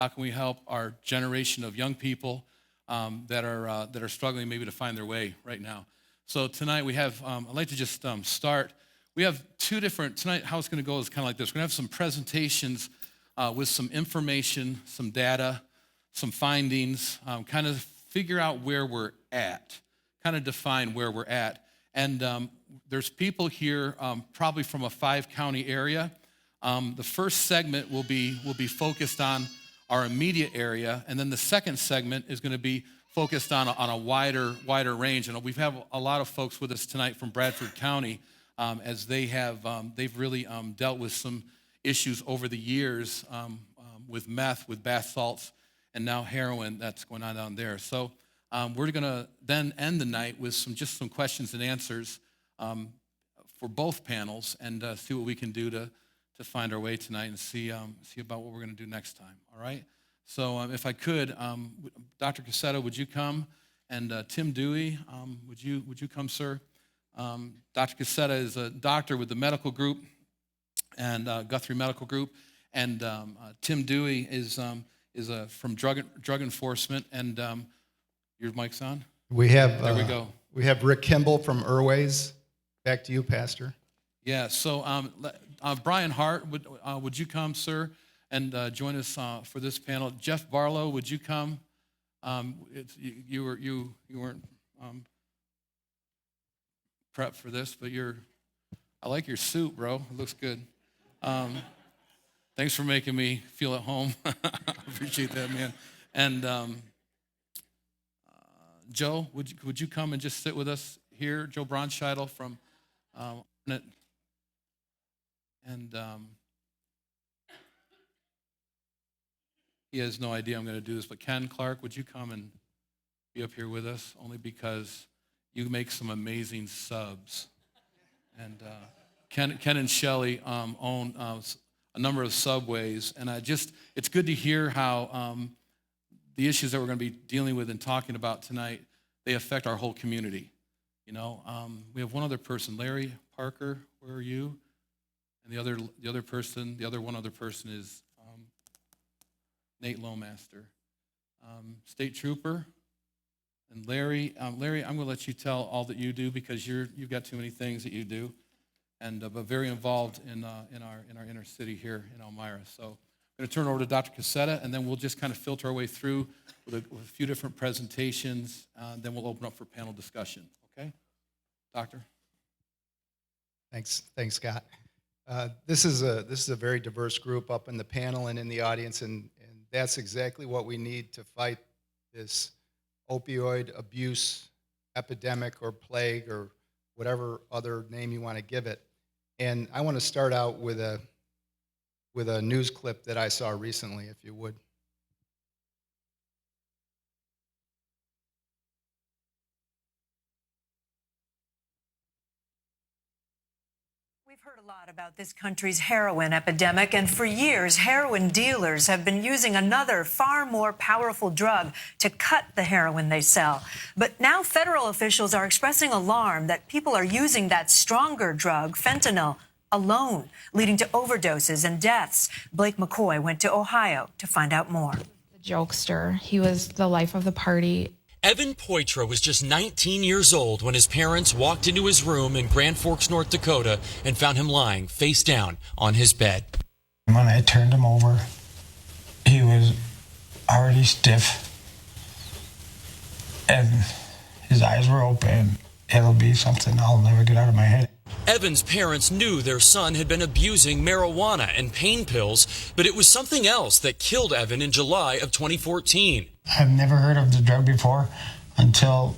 How can we help our generation of young people that are struggling maybe to find their way right now? So tonight we have, I'd like to just start. We have tonight how it's going to go is kind of like this. We're going to have some presentations with some information, some data, some findings, kind of figure out where we're at, kind of define where we're at. And there's people here probably from a 5-county area. The first segment will be focused on our immediate area, and then the second segment is going to be focused on a wider range. And we have a lot of folks with us tonight from Bradford County, as they've really dealt with some issues over the years with meth, with bath salts, and now heroin that's going on down there. So we're going to then end the night with some questions and answers for both panels, and see what we can do to find our way tonight and see about what we're going to do next time. All right. So if I could, Dr. Cassetta, would you come? And Tim Dewey, would you come, sir? Dr. Cassetta is a doctor with the medical group and Guthrie Medical Group, and Tim Dewey is from drug enforcement. And your mic's on. We have there we go. We have Rick Kimball from Irways. Back to you, Pastor. Yeah. So Brian Hart, would you come, sir, and join us for this panel? Jeff Barlow, would you come? You weren't prepped for this, but I like your suit, bro. It looks good. Thanks for making me feel at home. I appreciate that, man. And Joe, would you come and just sit with us here? Joe Bronscheidel from and he has no idea I'm going to do this, but Ken Clark, would you come and be up here with us? Only because you make some amazing subs. And Ken and Shelley own a number of Subways, and it's good to hear how the issues that we're going to be dealing with and talking about tonight, they affect our whole community. You know, we have one other person, Larry Parker. Where are you? And the other one other person is Nate Lowmaster, State Trooper. And Larry, I'm going to let you tell all that you do because you've got too many things that you do, and but very involved in our inner city here in Elmira. So I'm going to turn it over to Dr. Cassetta, and then we'll just kind of filter our way through with a few different presentations. Then we'll open up for panel discussion. Okay, Doctor. Thanks, Scott. This is a very diverse group up in the panel and in the audience, and that's exactly what we need to fight this opioid abuse epidemic or plague or whatever other name you want to give it. And I want to start out with a news clip that I saw recently, if you would. We've heard a lot about this country's heroin epidemic, and for years, heroin dealers have been using another, far more powerful drug to cut the heroin they sell. But now federal officials are expressing alarm that people are using that stronger drug, fentanyl, alone, leading to overdoses and deaths. Blake McCoy went to Ohio to find out more. The jokester, he was the life of the party. Evan Poitras was just 19 years old when his parents walked into his room in Grand Forks, North Dakota, and found him lying face down on his bed. When I turned him over, he was already stiff, and his eyes were open. It'll be something I'll never get out of my head. Evan's parents knew their son had been abusing marijuana and pain pills, but it was something else that killed Evan in July of 2014. I've never heard of the drug before until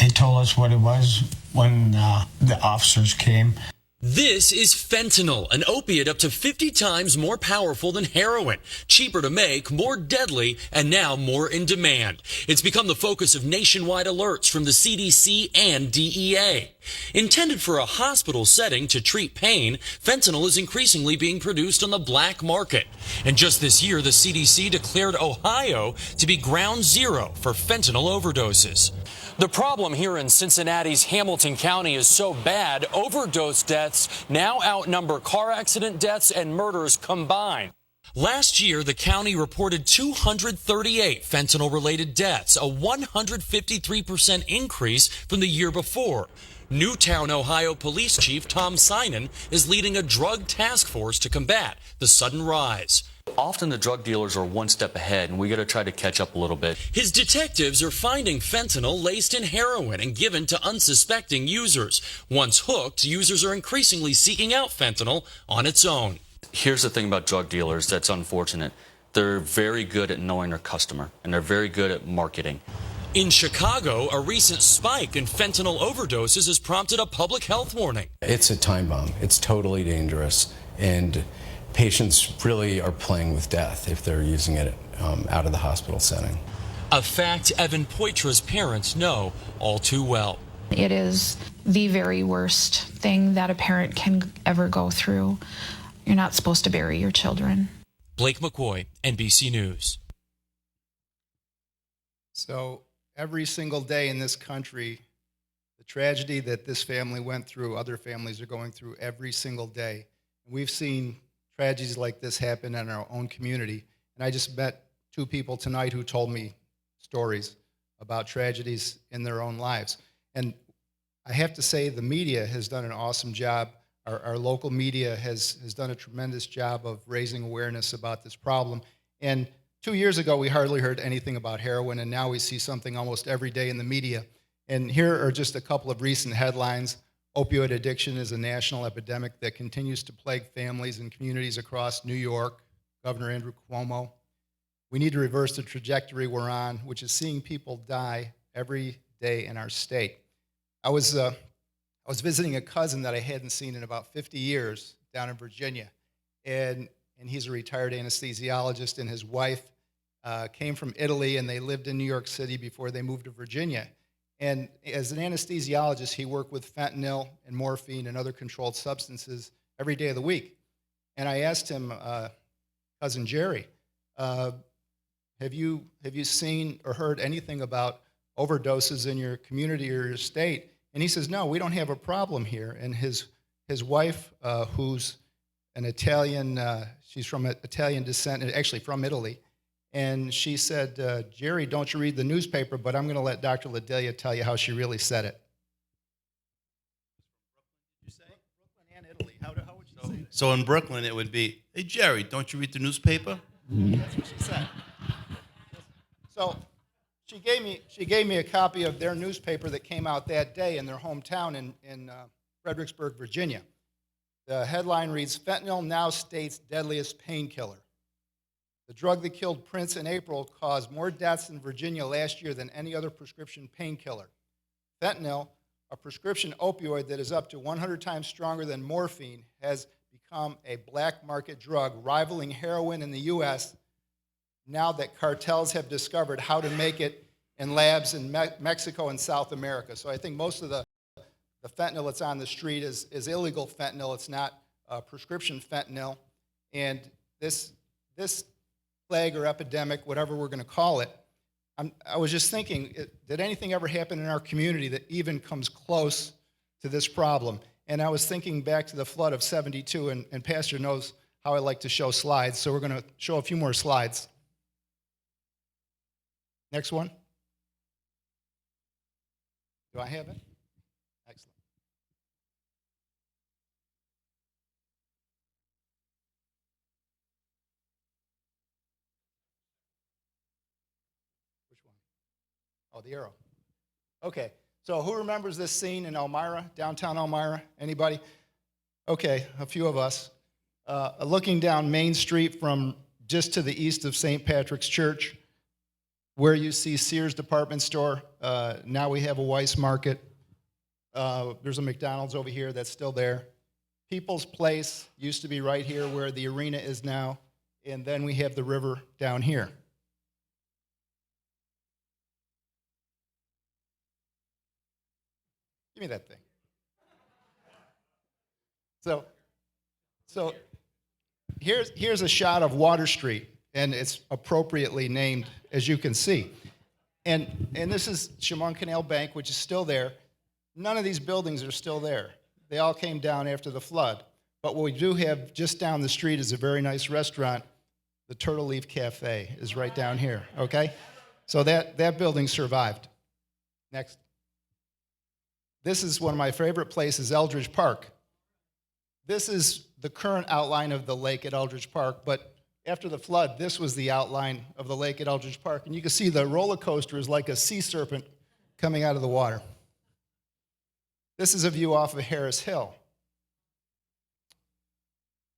they told us what it was when the officers came. This is fentanyl, an opiate up to 50 times more powerful than heroin, cheaper to make, more deadly, and now more in demand. It's become the focus of nationwide alerts from the CDC and DEA. Intended for a hospital setting to treat pain, fentanyl is increasingly being produced on the black market. And just this year, the CDC declared Ohio to be ground zero for fentanyl overdoses. The problem here in Cincinnati's Hamilton County is so bad, overdose deaths now outnumber car accident deaths and murders combined. Last year, the county reported 238 fentanyl-related deaths, a 153% increase from the year before. Newtown, Ohio Police Chief Tom Sinan is leading a drug task force to combat the sudden rise. Often the drug dealers are one step ahead, and we got to try to catch up a little bit. His detectives are finding fentanyl laced in heroin and given to unsuspecting users. Once hooked, users are increasingly seeking out fentanyl on its own. Here's the thing about drug dealers that's unfortunate. They're very good at knowing their customer, and they're very good at marketing. In Chicago, a recent spike in fentanyl overdoses has prompted a public health warning. It's a time bomb. It's totally dangerous, and patients really are playing with death if they're using it out of the hospital setting. A fact Evan Poitra's parents know all too well. It is the very worst thing that a parent can ever go through. You're not supposed to bury your children. Blake McCoy, NBC News. So every single day in this country, the tragedy that this family went through, other families are going through every single day. We've seen tragedies like this happen in our own community. And I just met two people tonight who told me stories about tragedies in their own lives. And I have to say the media has done an awesome job. Our local media has done a tremendous job of raising awareness about this problem. And 2 years ago, we hardly heard anything about heroin, and now we see something almost every day in the media. And here are just a couple of recent headlines. Opioid addiction is a national epidemic that continues to plague families and communities across New York. Governor Andrew Cuomo. We need to reverse the trajectory we're on, which is seeing people die every day in our state. I was visiting a cousin that I hadn't seen in about 50 years down in Virginia, and he's a retired anesthesiologist, and his wife came from Italy, and they lived in New York City before they moved to Virginia. And as an anesthesiologist, he worked with fentanyl and morphine and other controlled substances every day of the week. And I asked him, Cousin Jerry, have you seen or heard anything about overdoses in your community or your state? And he says, no, we don't have a problem here. And his wife, who's an Italian, she's from Italian descent, and actually from Italy, and she said, Jerry, don't you read the newspaper, but I'm going to let Dr. LaDelia tell you how she really said it. You say? Brooklyn and Italy. How would you say that? So in Brooklyn, it would be, hey, Jerry, don't you read the newspaper? That's what she said. So she gave me a copy of their newspaper that came out that day in their hometown in Fredericksburg, Virginia. The headline reads, Fentanyl now state's deadliest painkiller. The drug that killed Prince in April caused more deaths in Virginia last year than any other prescription painkiller. Fentanyl, a prescription opioid that is up to 100 times stronger than morphine, has become a black market drug rivaling heroin in the U.S. now that cartels have discovered how to make it in labs in Mexico and South America. So I think most of the fentanyl that's on the street is illegal fentanyl. It's not prescription fentanyl. And this plague or epidemic, whatever we're going to call it, I was just thinking, did anything ever happen in our community that even comes close to this problem? And I was thinking back to the flood of 72, and Pastor knows how I like to show slides, so we're going to show a few more slides. Next one. Do I have it? Excellent. Which one? Oh, the arrow. Okay, so who remembers this scene in Elmira, downtown Elmira? Anybody? Okay, a few of us. Looking down Main Street from just to the east of St. Patrick's Church, where you see Sears department store. Now we have a Weiss Market. There's a McDonald's over here that's still there. People's Place used to be right here where the arena is now. And then we have the river down here. Give me that thing. So here's a shot of Water Street, and it's appropriately named, as you can see. And this is Chemung Canal Bank, which is still there. None of these buildings are still there. They all came down after the flood. But what we do have just down the street is a very nice restaurant The Turtle Leaf Cafe is right down here, okay? So that building survived. Next. This is one of my favorite places, Eldridge Park. This is the current outline of the lake at Eldridge Park, but after the flood, this was the outline of the lake at Eldridge Park. And you can see the roller coaster is like a sea serpent coming out of the water. This is a view off of Harris Hill.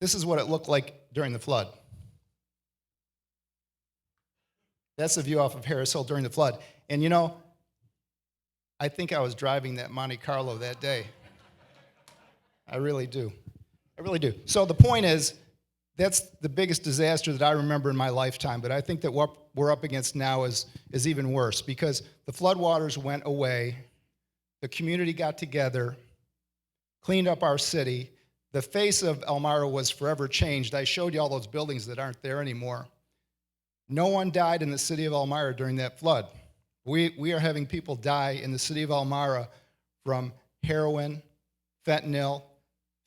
This is what it looked like during the flood. That's the view off of Harris Hill during the flood. And you know, I think I was driving that Monte Carlo that day. I really do. I really do. So the point is, that's the biggest disaster that I remember in my lifetime, but I think that what we're up against now is even worse because the floodwaters went away, the community got together, cleaned up our city, the face of Elmira was forever changed. I showed you all those buildings that aren't there anymore. No one died in the city of Elmira during that flood. We are having people die in the city of Elmira from heroin, fentanyl,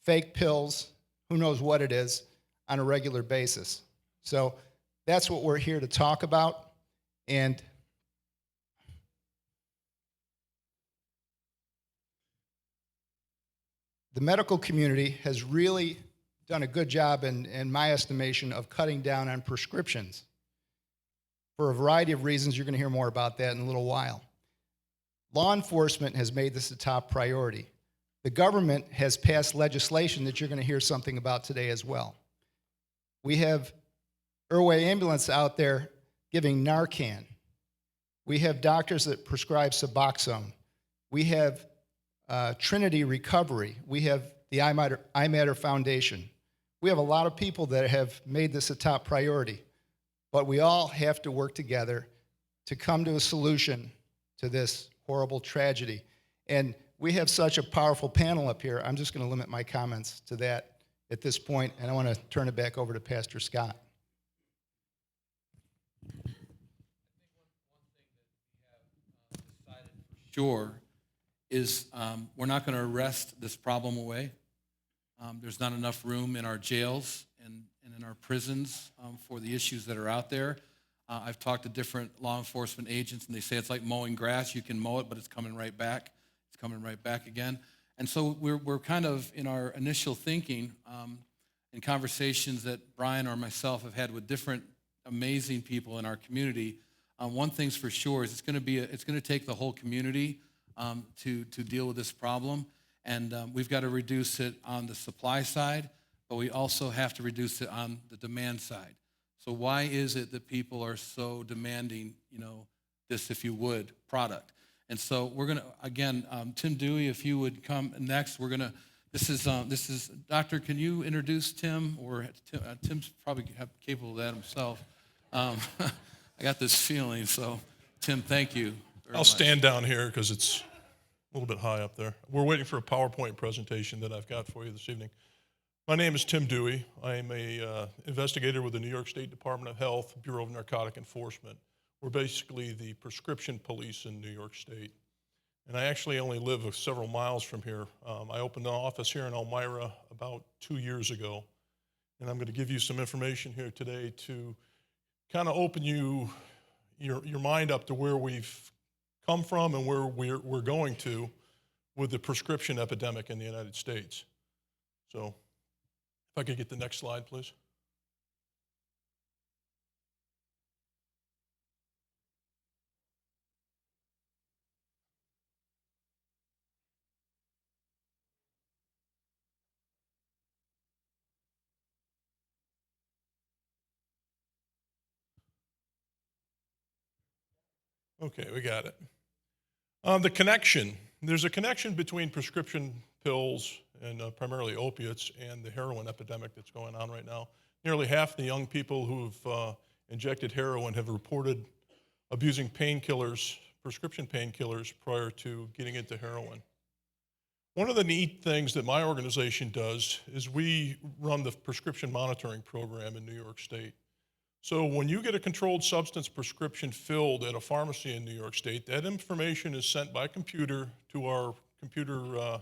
fake pills, who knows what it is, on a regular basis. So that's what we're here to talk about. And the medical community has really done a good job, in my estimation, of cutting down on prescriptions. For a variety of reasons, you're going to hear more about that in a little while. Law enforcement has made this a top priority. The government has passed legislation that you're going to hear something about today as well. We have Irway Ambulance out there giving Narcan. We have doctors that prescribe Suboxone. We have Trinity Recovery. We have the iMatter Foundation. We have a lot of people that have made this a top priority, but we all have to work together to come to a solution to this horrible tragedy. And we have such a powerful panel up here, I'm just going to limit my comments to that at this point, and I want to turn it back over to Pastor Scott. Sure is we're not going to arrest this problem away. There's not enough room in our jails and in our prisons for the issues that are out there. I've talked to different law enforcement agents, and they say it's like mowing grass. You can mow it, but it's coming right back. It's coming right back again. And so we're kind of, in our initial thinking, in conversations that Brian or myself have had with different amazing people in our community, one thing's for sure is it's going to take the whole community to deal with this problem, and we've got to reduce it on the supply side, but we also have to reduce it on the demand side. So why is it that people are so demanding, this, if you would, product? And so we're going to, again, Tim Dewey, if you would come next, this is, Doctor, can you introduce Tim? Or Tim's probably capable of that himself. I got this feeling, so Tim, thank you very I'll much. stand down here because it's a little bit high up there. We're waiting for a PowerPoint presentation that I've got for you this evening. My name is Tim Dewey. I am a investigator with the New York State Department of Health, Bureau of Narcotic Enforcement. We're basically the prescription police in New York State. And I actually only live several miles from here. I opened an office here in Elmira about 2 years ago. And I'm going to give you some information here today to kind of open your mind up to where we've come from and where we're going to with the prescription epidemic in the United States. So if I could get the next slide, please. Okay, we got it. The connection. There's a connection between prescription pills and primarily opiates and the heroin epidemic that's going on right now. Nearly half the young people who've injected heroin have reported abusing painkillers, prescription painkillers, prior to getting into heroin. One of the neat things that my organization does is we run the prescription monitoring program in New York State. So when you get a controlled substance prescription filled at a pharmacy in New York State, that information is sent by computer to our computer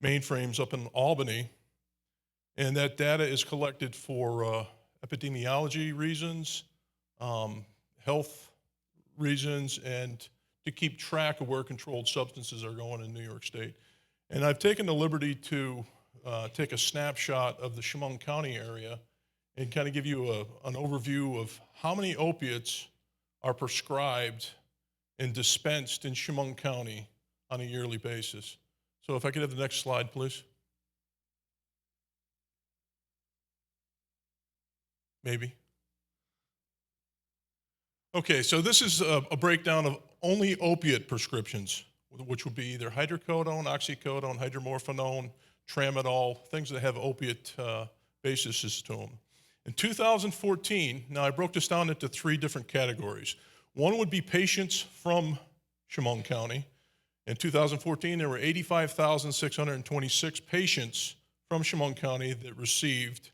mainframes up in Albany, and that data is collected for epidemiology reasons, health reasons, and to keep track of where controlled substances are going in New York State. And I've taken the liberty to take a snapshot of the Chemung County area and kind of give you an overview of how many opiates are prescribed and dispensed in Chemung County on a yearly basis. So if I could have the next slide, please. Maybe. Okay, so this is a breakdown of only opiate prescriptions, which would be either hydrocodone, oxycodone, hydromorphinone, tramadol, things that have opiate bases to them. In 2014, now I broke this down into 3 different categories. One would be patients from Chemung County. In 2014, there were 85,626 patients from Chemung County that received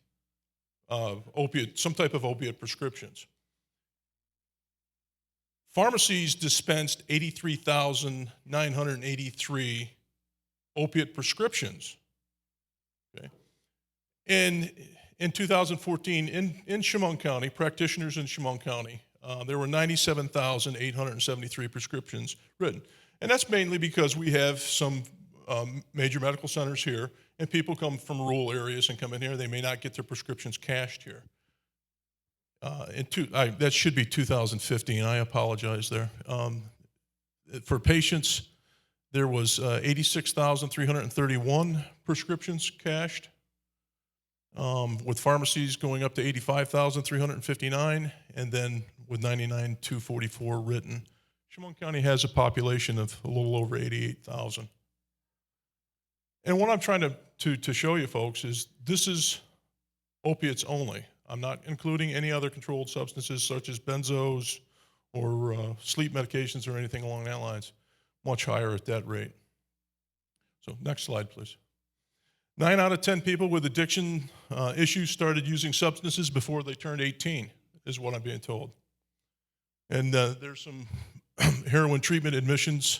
some type of opiate prescriptions. Pharmacies dispensed 83,983 opiate prescriptions. Okay. And in 2014, in Chemung County, practitioners in Chemung County, there were 97,873 prescriptions written. And that's mainly because we have some major medical centers here, and people come from rural areas and come in here. They may not get their prescriptions cashed here. That should be 2015. I apologize there. For patients, there was 86,331 prescriptions cashed, with pharmacies going up to 85,359, and then with 99,244 written. Chemung County has a population of a little over 88,000. And what I'm trying to show you folks is this is opiates only. I'm not including any other controlled substances such as benzos or sleep medications or anything along that lines. Much higher at that rate. So next slide, please. 9 out of 10 people with addiction issues started using substances before they turned 18, is what I'm being told. And there's some heroin treatment admissions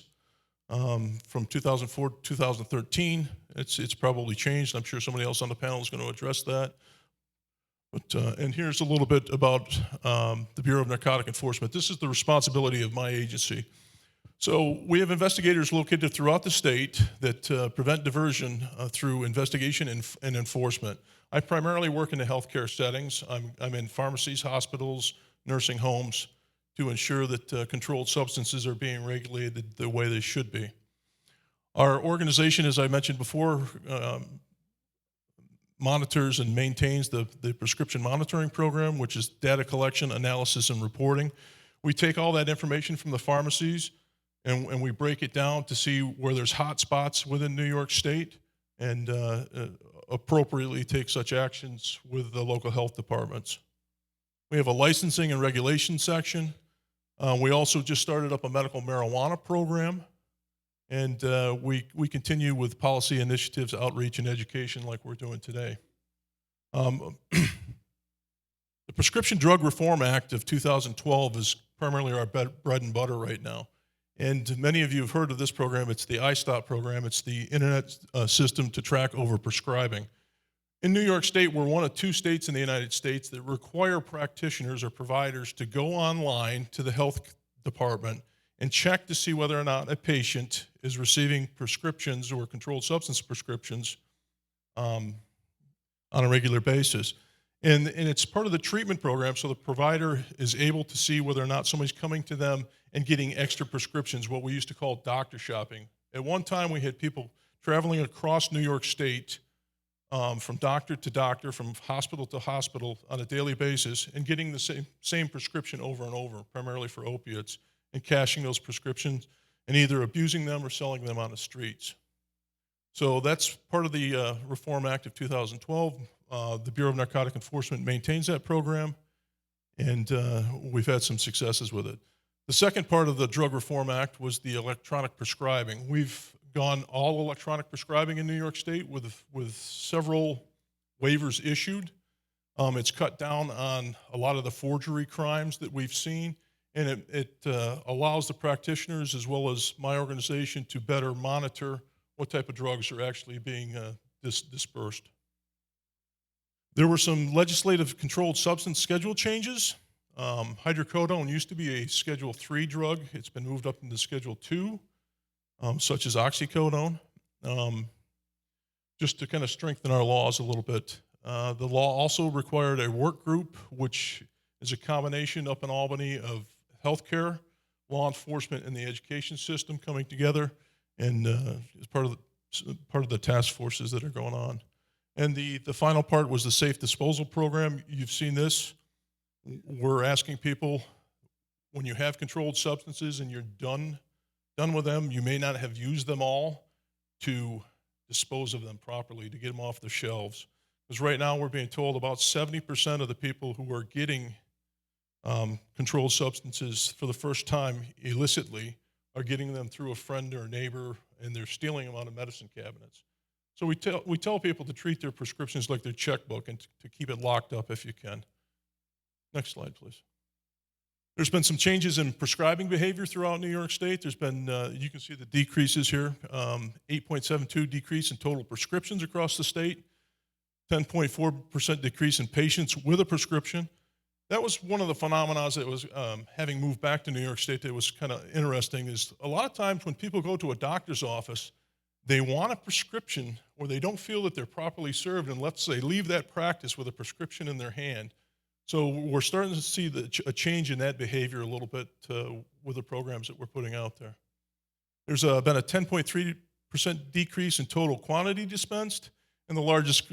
from 2004 to 2013. It's probably changed. I'm sure somebody else on the panel is going to address that. But, and here's a little bit about the Bureau of Narcotic Enforcement. This is the responsibility of my agency. So we have investigators located throughout the state that prevent diversion through investigation and enforcement. I primarily work in the healthcare settings. I'm in pharmacies, hospitals, nursing homes to ensure that controlled substances are being regulated the way they should be. Our organization, as I mentioned before, monitors and maintains the prescription monitoring program, which is data collection, analysis, and reporting. We take all that information from the pharmacies and we break it down to see where there's hot spots within New York State and appropriately take such actions with the local health departments. We have a licensing and regulation section. We also just started up a medical marijuana program, and we continue with policy initiatives, outreach, and education like we're doing today. The Prescription Drug Reform Act of 2012 is primarily our bread and butter right now. And many of you have heard of this program. It's the iStop program. It's the internet system to track overprescribing. In New York State, we're one of 2 states in the United States that require practitioners or providers to go online to the health department and check to see whether or not a patient is receiving prescriptions or controlled substance prescriptions on a regular basis. And it's part of the treatment program, so the provider is able to see whether or not somebody's coming to them and getting extra prescriptions, what we used to call doctor shopping. At one time, we had people traveling across New York State from doctor to doctor, from hospital to hospital on a daily basis, and getting the same prescription over and over, primarily for opiates, and cashing those prescriptions and either abusing them or selling them on the streets. So that's part of the Reform Act of 2012. The Bureau of Narcotic Enforcement maintains that program, and we've had some successes with it. The second part of the Drug Reform Act was the electronic prescribing. We've gone all electronic prescribing in New York State with several waivers issued. It's cut down on a lot of the forgery crimes that we've seen, and it allows the practitioners as well as my organization to better monitor what type of drugs are actually being dispersed. There were some legislative controlled substance schedule changes. Hydrocodone used to be a Schedule III drug. It's been moved up into Schedule II, such as oxycodone, just to kind of strengthen our laws a little bit. The law also required a work group, which is a combination up in Albany of healthcare, law enforcement, and the education system coming together, and as part of the task forces that are going on. And the final part was the safe disposal program. You've seen this. We're asking people, when you have controlled substances and you're done with them, you may not have used them all, to dispose of them properly, to get them off the shelves. Because right now we're being told about 70% of the people who are getting controlled substances for the first time illicitly are getting them through a friend or a neighbor, and they're stealing them out of medicine cabinets. So we tell people to treat their prescriptions like their checkbook and to keep it locked up if you can. Next slide, please. There's been some changes in prescribing behavior throughout New York State. There's been, you can see the decreases here, 8.72 decrease in total prescriptions across the state, 10.4% decrease in patients with a prescription. That was one of the phenomena that was, having moved back to New York State, that was kind of interesting, is a lot of times when people go to a doctor's office, they want a prescription, or they don't feel that they're properly served unless they leave that practice with a prescription in their hand. So we're starting to see a change in that behavior a little bit with the programs that we're putting out there. There's been a 10.3% decrease in total quantity dispensed, and the largest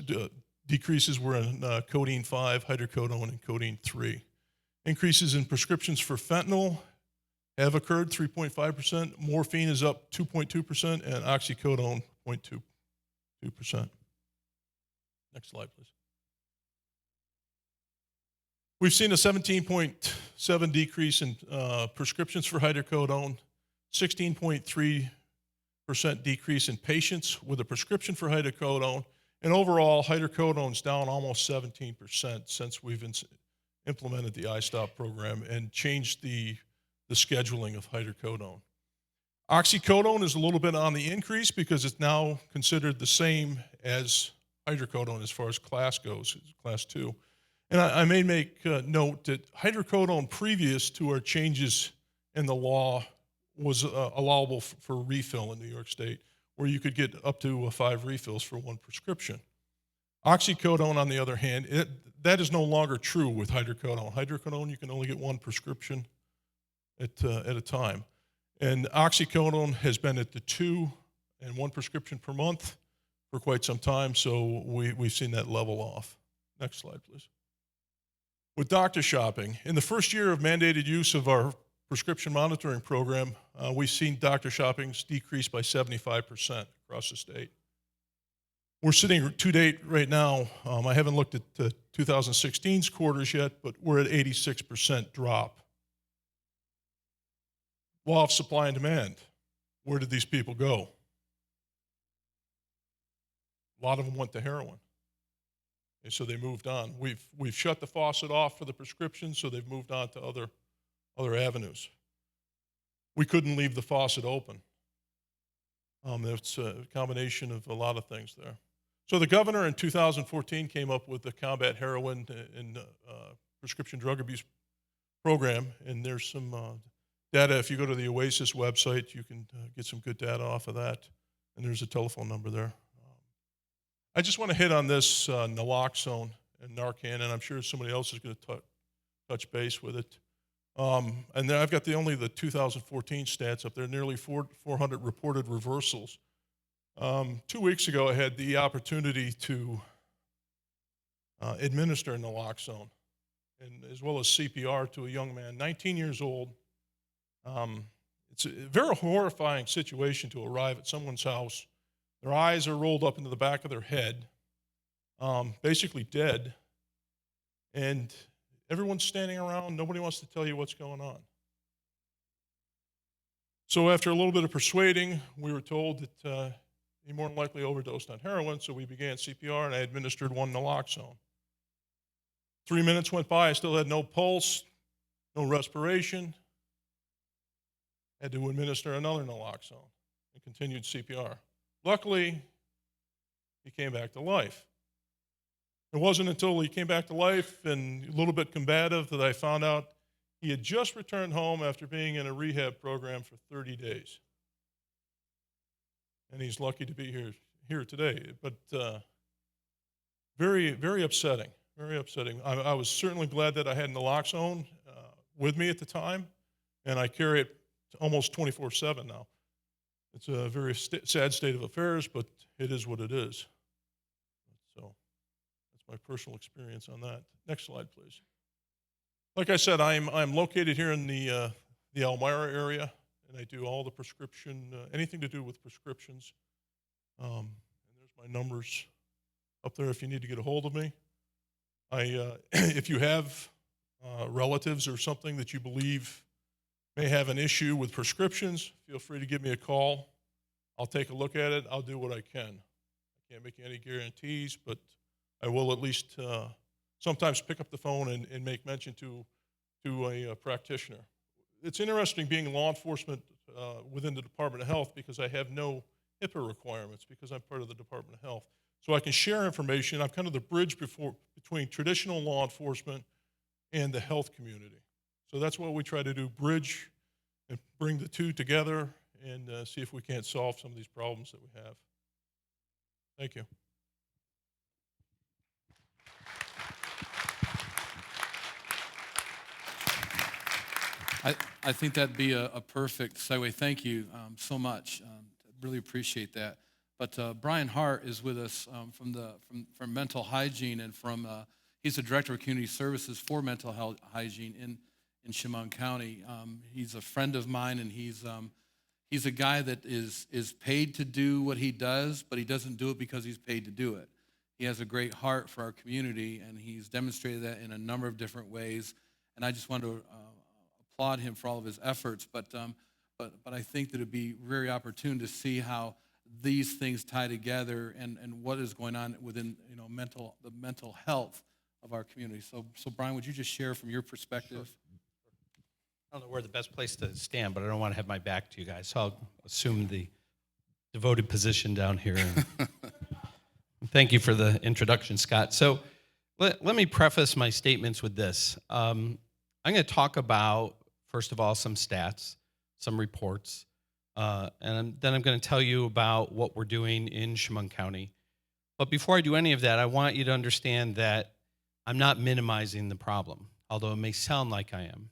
decreases were in codeine 5, hydrocodone, and codeine 3. Increases in prescriptions for fentanyl have occurred, 3.5%. Morphine is up 2.2%, and oxycodone 0.22%. Next slide, please. We've seen a 17.7 decrease in prescriptions for hydrocodone, 16.3% decrease in patients with a prescription for hydrocodone, and overall, hydrocodone's down almost 17% since we've implemented the iStop program and changed the scheduling of hydrocodone. Oxycodone is a little bit on the increase because it's now considered the same as hydrocodone as far as class goes, class 2. And I may make note that hydrocodone, previous to our changes in the law, was allowable for refill in New York State, where you could get up to 5 refills for one prescription. Oxycodone, on the other hand, that is no longer true with hydrocodone. Hydrocodone, you can only get 1 prescription at a time. And oxycodone has been at the 2 and 1 prescription per month for quite some time, so we've seen that level off. Next slide, please. With doctor shopping, in the first year of mandated use of our prescription monitoring program, we've seen doctor shoppings decrease by 75% across the state. We're sitting to date right now, I haven't looked at the 2016's quarters yet, but we're at 86% drop. Law of supply and demand. Where did these people go? A lot of them went to heroin. And so they moved on. We've shut the faucet off for the prescriptions, so they've moved on to other avenues. We couldn't leave the faucet open. It's a combination of a lot of things there. So the governor in 2014 came up with the Combat Heroin and Prescription Drug Abuse program, and there's some data. If you go to the OASIS website, you can get some good data off of that, and there's a telephone number there. I just want to hit on this naloxone and Narcan, and I'm sure somebody else is going to touch base with it. And then I've got only the 2014 stats up there, nearly 400 reported reversals. 2 weeks ago, I had the opportunity to administer naloxone, and as well as CPR to a young man, 19 years old. It's a very horrifying situation to arrive at someone's house. Their eyes are rolled up into the back of their head, basically dead, and everyone's standing around. Nobody wants to tell you what's going on. So after a little bit of persuading, we were told that he more than likely overdosed on heroin, so we began CPR, and I administered 1 naloxone. 3 minutes went by. I still had no pulse, no respiration. Had to administer another naloxone and continued CPR. Luckily, he came back to life. It wasn't until he came back to life and a little bit combative that I found out he had just returned home after being in a rehab program for 30 days. And he's lucky to be here today. But very, very upsetting, very upsetting. I was certainly glad that I had naloxone with me at the time, and I carry it almost 24/7 now. It's a very sad state of affairs, but it is what it is. So that's my personal experience on that. Next slide, please. Like I said, I'm located here in the Elmira area, and I do all the prescription, anything to do with prescriptions. And there's my numbers up there if you need to get a hold of me. If you have relatives or something that you believe may have an issue with prescriptions, feel free to give me a call. I'll take a look at it. I'll do what I can. I can't make any guarantees, but I will at least sometimes pick up the phone and make mention to a practitioner. It's interesting being law enforcement within the Department of Health because I have no HIPAA requirements because I'm part of the Department of Health. So I can share information. I'm kind of the bridge between traditional law enforcement and the health community. So that's what we try to do, bridge and bring the two together and see if we can't solve some of these problems that we have. Thank you. I think that'd be a perfect segue. Thank you so much. Really appreciate that. But Brian Hart is with us from Mental Hygiene, and he's the Director of Community Services for Mental Health Hygiene in Chemung County. He's a friend of mine, and he's a guy that is paid to do what he does, but he doesn't do it because he's paid to do it. He has a great heart for our community, and he's demonstrated that in a number of different ways. And I just want to applaud him for all of his efforts. But I think that it'd be very opportune to see how these things tie together and what is going on within the mental health of our community. So Brian, would you just share from your perspective? I don't know where the best place to stand, but I don't want to have my back to you guys, so I'll assume the devoted position down here. Thank you for the introduction, Scott. So let me preface my statements with this. I'm going to talk about, first of all, some stats, some reports, and then I'm going to tell you about what we're doing in Chemung County. But before I do any of that, I want you to understand that I'm not minimizing the problem, although it may sound like I am.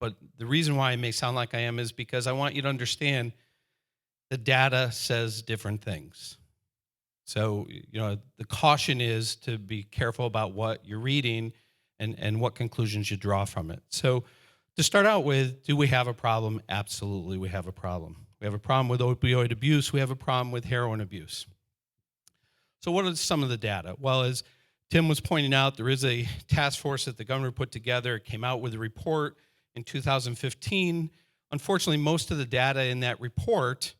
But the reason why it may sound like I am is because I want you to understand the data says different things. So, the caution is to be careful about what you're reading and what conclusions you draw from it. So to start out with, do we have a problem? Absolutely, we have a problem. We have a problem with opioid abuse. We have a problem with heroin abuse. So what are some of the data? Well, as Tim was pointing out, there is a task force that the governor put together. It came out with a report in 2015. Unfortunately, most of the data in that report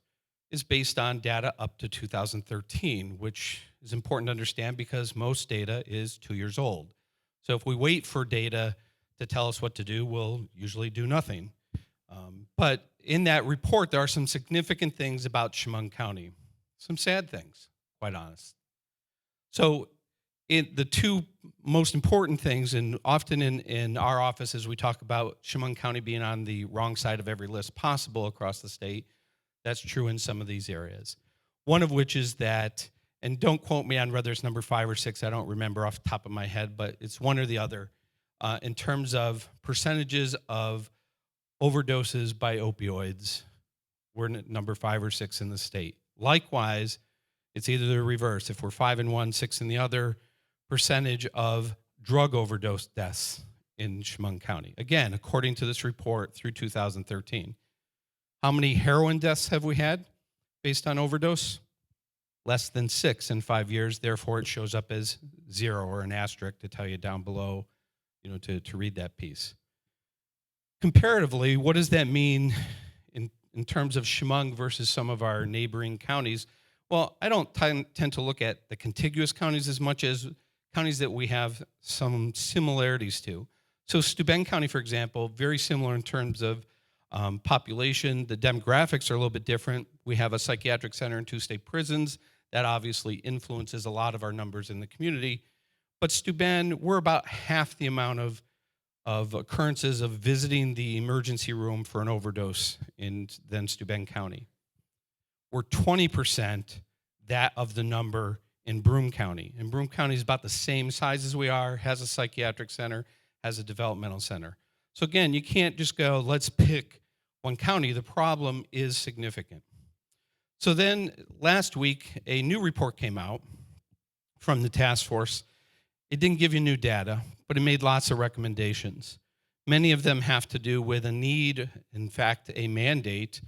is based on data up to 2013, which is important to understand because most data is 2 years old. So if we wait for data to tell us what to do, we'll usually do nothing. But in that report, there are some significant things about Chemung County, some sad things, quite honest. So the two most important things, and often in our offices, we talk about Chemung County being on the wrong side of every list possible across the state. That's true in some of these areas. One of which is that, and don't quote me on whether it's number 5 or 6, I don't remember off the top of my head, but it's one or the other, in terms of percentages of overdoses by opioids, we're number 5 or 6 in the state. Likewise, it's either the reverse. If we're 5 in one, 6 in the other, percentage of drug overdose deaths in Chemung County. Again, according to this report through 2013. How many heroin deaths have we had based on overdose? Less than 6 in 5 years. Therefore, it shows up as 0 or an asterisk to tell you down below, to read that piece. Comparatively, what does that mean in terms of Chemung versus some of our neighboring counties? Well, I don't tend to look at the contiguous counties as much as counties that we have some similarities to. So Steuben County, for example, very similar in terms of population. The demographics are a little bit different. We have a psychiatric center and 2 state prisons. That obviously influences a lot of our numbers in the community. But Steuben, we're about half the amount of occurrences of visiting the emergency room for an overdose than Steuben County. We're 20% that of the number in Broome County. And Broome County is about the same size as we are, has a psychiatric center, has a developmental center. So again, you can't just go, let's pick one county. The problem is significant. So then last week, a new report came out from the task force. It didn't give you new data, but it made lots of recommendations. Many of them have to do with a need, in fact, a mandate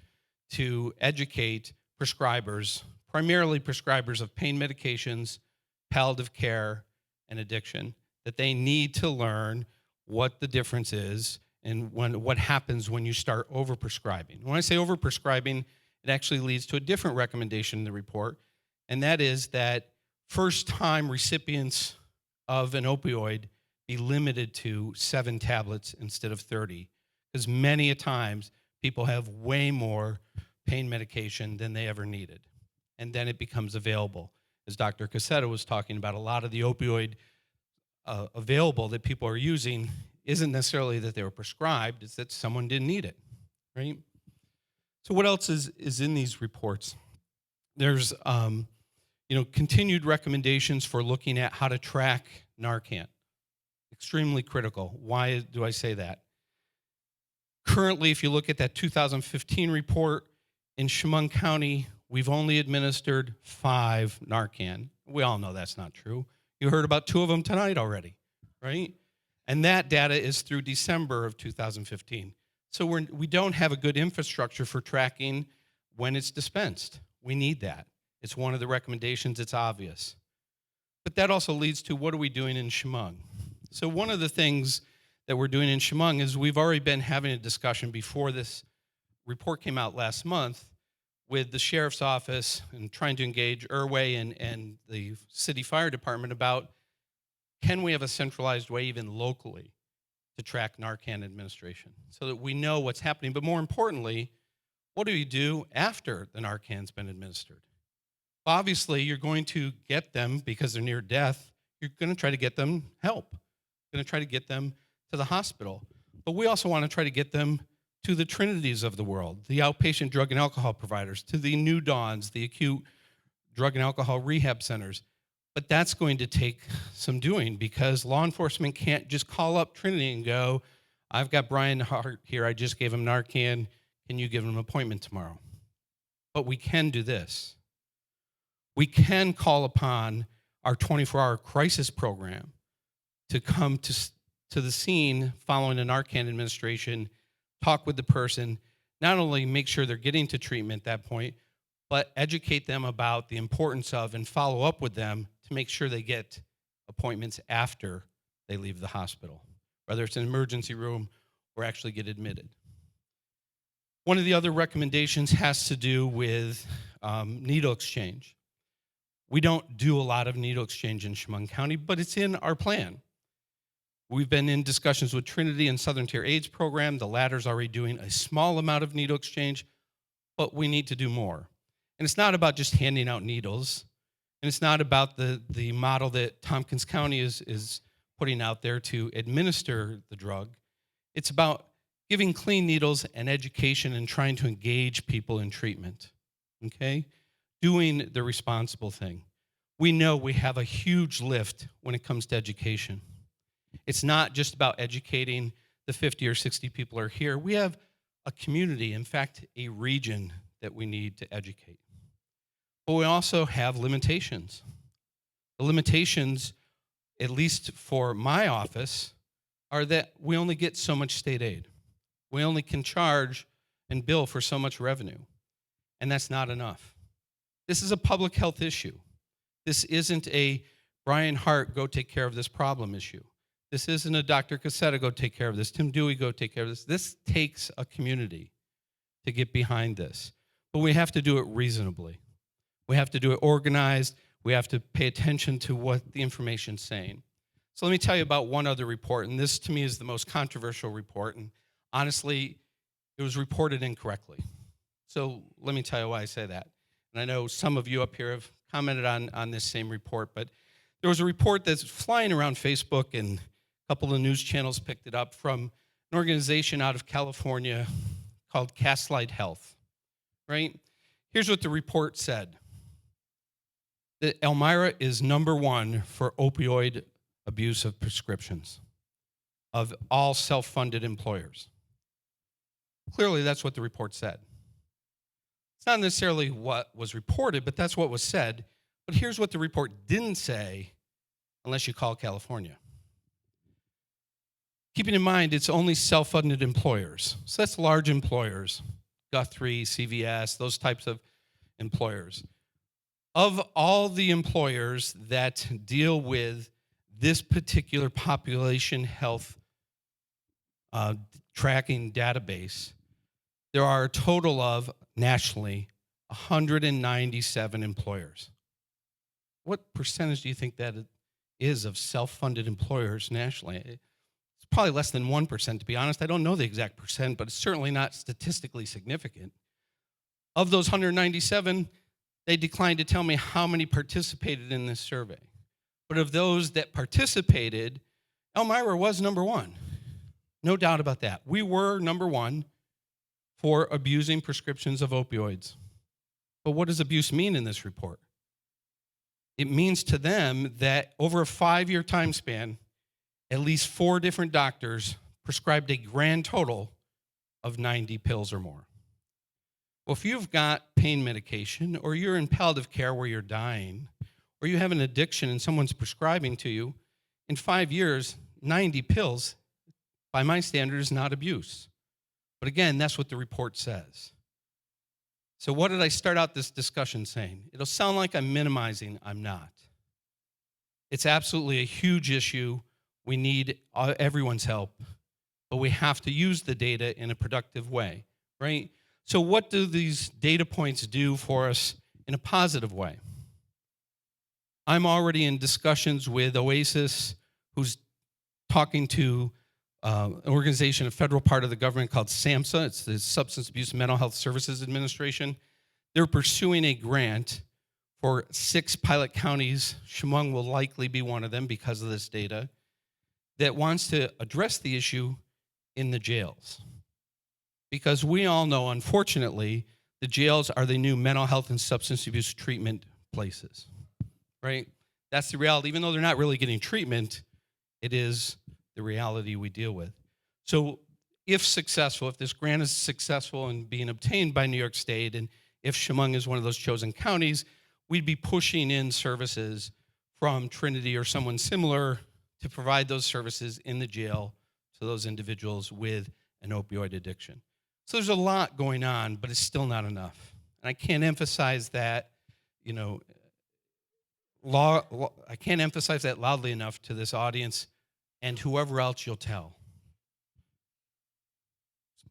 to educate prescribers, primarily prescribers of pain medications, palliative care, and addiction, that they need to learn what the difference is and what happens when you start overprescribing. When I say overprescribing, it actually leads to a different recommendation in the report, and that is that first-time recipients of an opioid be limited to 7 tablets instead of 30, because many a times people have way more pain medication than they ever needed, and then it becomes available. As Dr. Cassetta was talking about, a lot of the opioid available that people are using isn't necessarily that they were prescribed, it's that someone didn't need it, right? So what else is in these reports? There's continued recommendations for looking at how to track Narcan. Extremely critical. Why do I say that? Currently, if you look at that 2015 report, in Chemung County, we've only administered 5 Narcan. We all know that's not true. You heard about 2 of them tonight already, right? And that data is through December of 2015. So we don't have a good infrastructure for tracking when it's dispensed. We need that. It's one of the recommendations, it's obvious. But that also leads to, what are we doing in Chemung? So one of the things that we're doing in Chemung is we've already been having a discussion before this report came out last month with the sheriff's office and trying to engage Irway and the city fire department about, can we have a centralized way even locally to track Narcan administration so that we know what's happening? But more importantly, what do you do after the Narcan's been administered? Obviously, you're going to get them, because they're near death, you're going to try to get them help. You're going to try to get them to the hospital. But we also want to try to get them to the Trinities of the world, the outpatient drug and alcohol providers, to the New Dawns, the acute drug and alcohol rehab centers. But that's going to take some doing, because law enforcement can't just call up Trinity and go, I've got Brian Hart here, I just gave him Narcan, can you give him an appointment tomorrow? But we can do this. We can call upon our 24-hour crisis program to come to the scene following a Narcan administration, talk with the person, not only make sure they're getting to treatment at that point, but educate them about the importance of and follow up with them to make sure they get appointments after they leave the hospital, whether it's an emergency room or actually get admitted. One of the other recommendations has to do with needle exchange. We don't do a lot of needle exchange in Chemung County, but it's in our plan. We've been in discussions with Trinity and Southern Tier AIDS program. The latter's already doing a small amount of needle exchange, but we need to do more. And it's not about just handing out needles, and it's not about the model that Tompkins County is putting out there to administer the drug. It's about giving clean needles and education and trying to engage people in treatment, okay? Doing the responsible thing. We know we have a huge lift when it comes to education. It's not just about educating the 50 or 60 people who are here. We have a community, in fact, a region that we need to educate. But we also have limitations. The limitations, at least for my office, are that we only get so much state aid. We only can charge and bill for so much revenue, and that's not enough. This is a public health issue. This isn't a Brian Hart, go take care of this problem issue. This isn't a Dr. Cassetta, go take care of this. Tim Dewey, go take care of this. This takes a community to get behind this. But we have to do it reasonably. We have to do it organized. We have to pay attention to what the information's saying. So let me tell you about one other report, and this to me is the most controversial report, and honestly, it was reported incorrectly. So let me tell you why I say that. And I know some of you up here have commented on this same report, but There was a report that's flying around Facebook, and a couple of news channels picked it up, from an organization out of California called Castlight Health, right? Here's what the report said. That Elmira is #1 for opioid abuse of prescriptions of all self-funded employers. Clearly, that's what the report said. It's not necessarily what was reported, but that's what was said. But here's what the report didn't say, unless you call California. Keeping in mind, it's only self-funded employers. So that's large employers, Guthrie, CVS, those types of employers. Of all the employers that deal with this particular population health tracking database, there are a total of, nationally, 197 employers. What percentage do you think that is of self-funded employers nationally? It's probably less than 1%, to be honest. I don't know the exact percent, but it's certainly not statistically significant. Of those 197, they declined to tell me how many participated in this survey. But of those that participated, Elmira was #1. No doubt about that. We were #1 for abusing prescriptions of opioids. But what does abuse mean in this report? It means to them that over a 5-year time span, at least 4 different doctors prescribed a grand total of 90 pills or more. Well, if you've got pain medication, or you're in palliative care where you're dying, or you have an addiction and someone's prescribing to you, in 5 years, 90 pills, by my standard, is not abuse. But again, that's what the report says. So what did I start out this discussion saying? It'll sound like I'm minimizing. I'm not. It's absolutely a huge issue. We need everyone's help, but we have to use the data in a productive way, right? So what do these data points do for us in a positive way? I'm already in discussions with OASIS, who's talking to an organization, a federal part of the government called SAMHSA. It's the Substance Abuse and Mental Health Services Administration. They're pursuing a grant for 6 pilot counties. Chemung will likely be one of them because of this data, that wants to address the issue in the jails. Because we all know, unfortunately, the jails are the new mental health and substance abuse treatment places, right? That's the reality. Even though they're not really getting treatment, it is the reality we deal with. So if successful, if this grant is successful in being obtained by New York State, and if Chemung is one of those chosen counties, we'd be pushing in services from Trinity or someone similar to provide those services in the jail to those individuals with an opioid addiction. So there's a lot going on, but it's still not enough. And I can't emphasize that, I can't emphasize that loudly enough to this audience and whoever else you'll tell.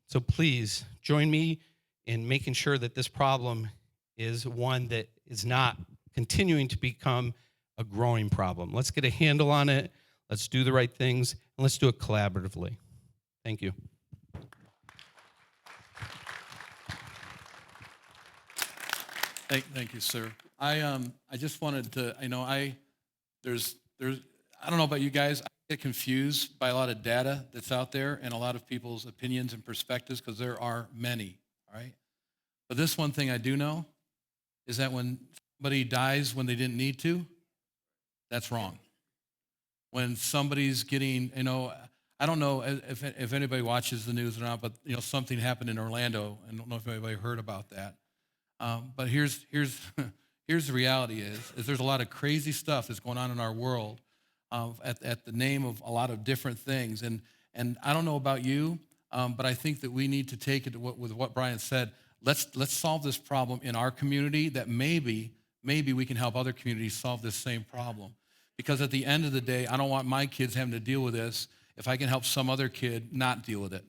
So please join me in making sure that this problem is one that is not continuing to become a growing problem. Let's get a handle on it. Let's do the right things, and let's do it collaboratively. Thank you. Thank you, sir. I just wanted to, I don't know about you guys, I get confused by a lot of data that's out there and a lot of people's opinions and perspectives, because there are many, all right? But this one thing I do know is that when somebody dies when they didn't need to, that's wrong. When somebody's getting, I don't know if anybody watches the news or not, but something happened in Orlando. I don't know if anybody heard about that. But here's the reality is there's a lot of crazy stuff that's going on in our world at the name of a lot of different things. And I don't know about you, but I think that we need to take it with what Brian said. Let's solve this problem in our community, that maybe we can help other communities solve this same problem. Because at the end of the day, I don't want my kids having to deal with this if I can help some other kid not deal with it.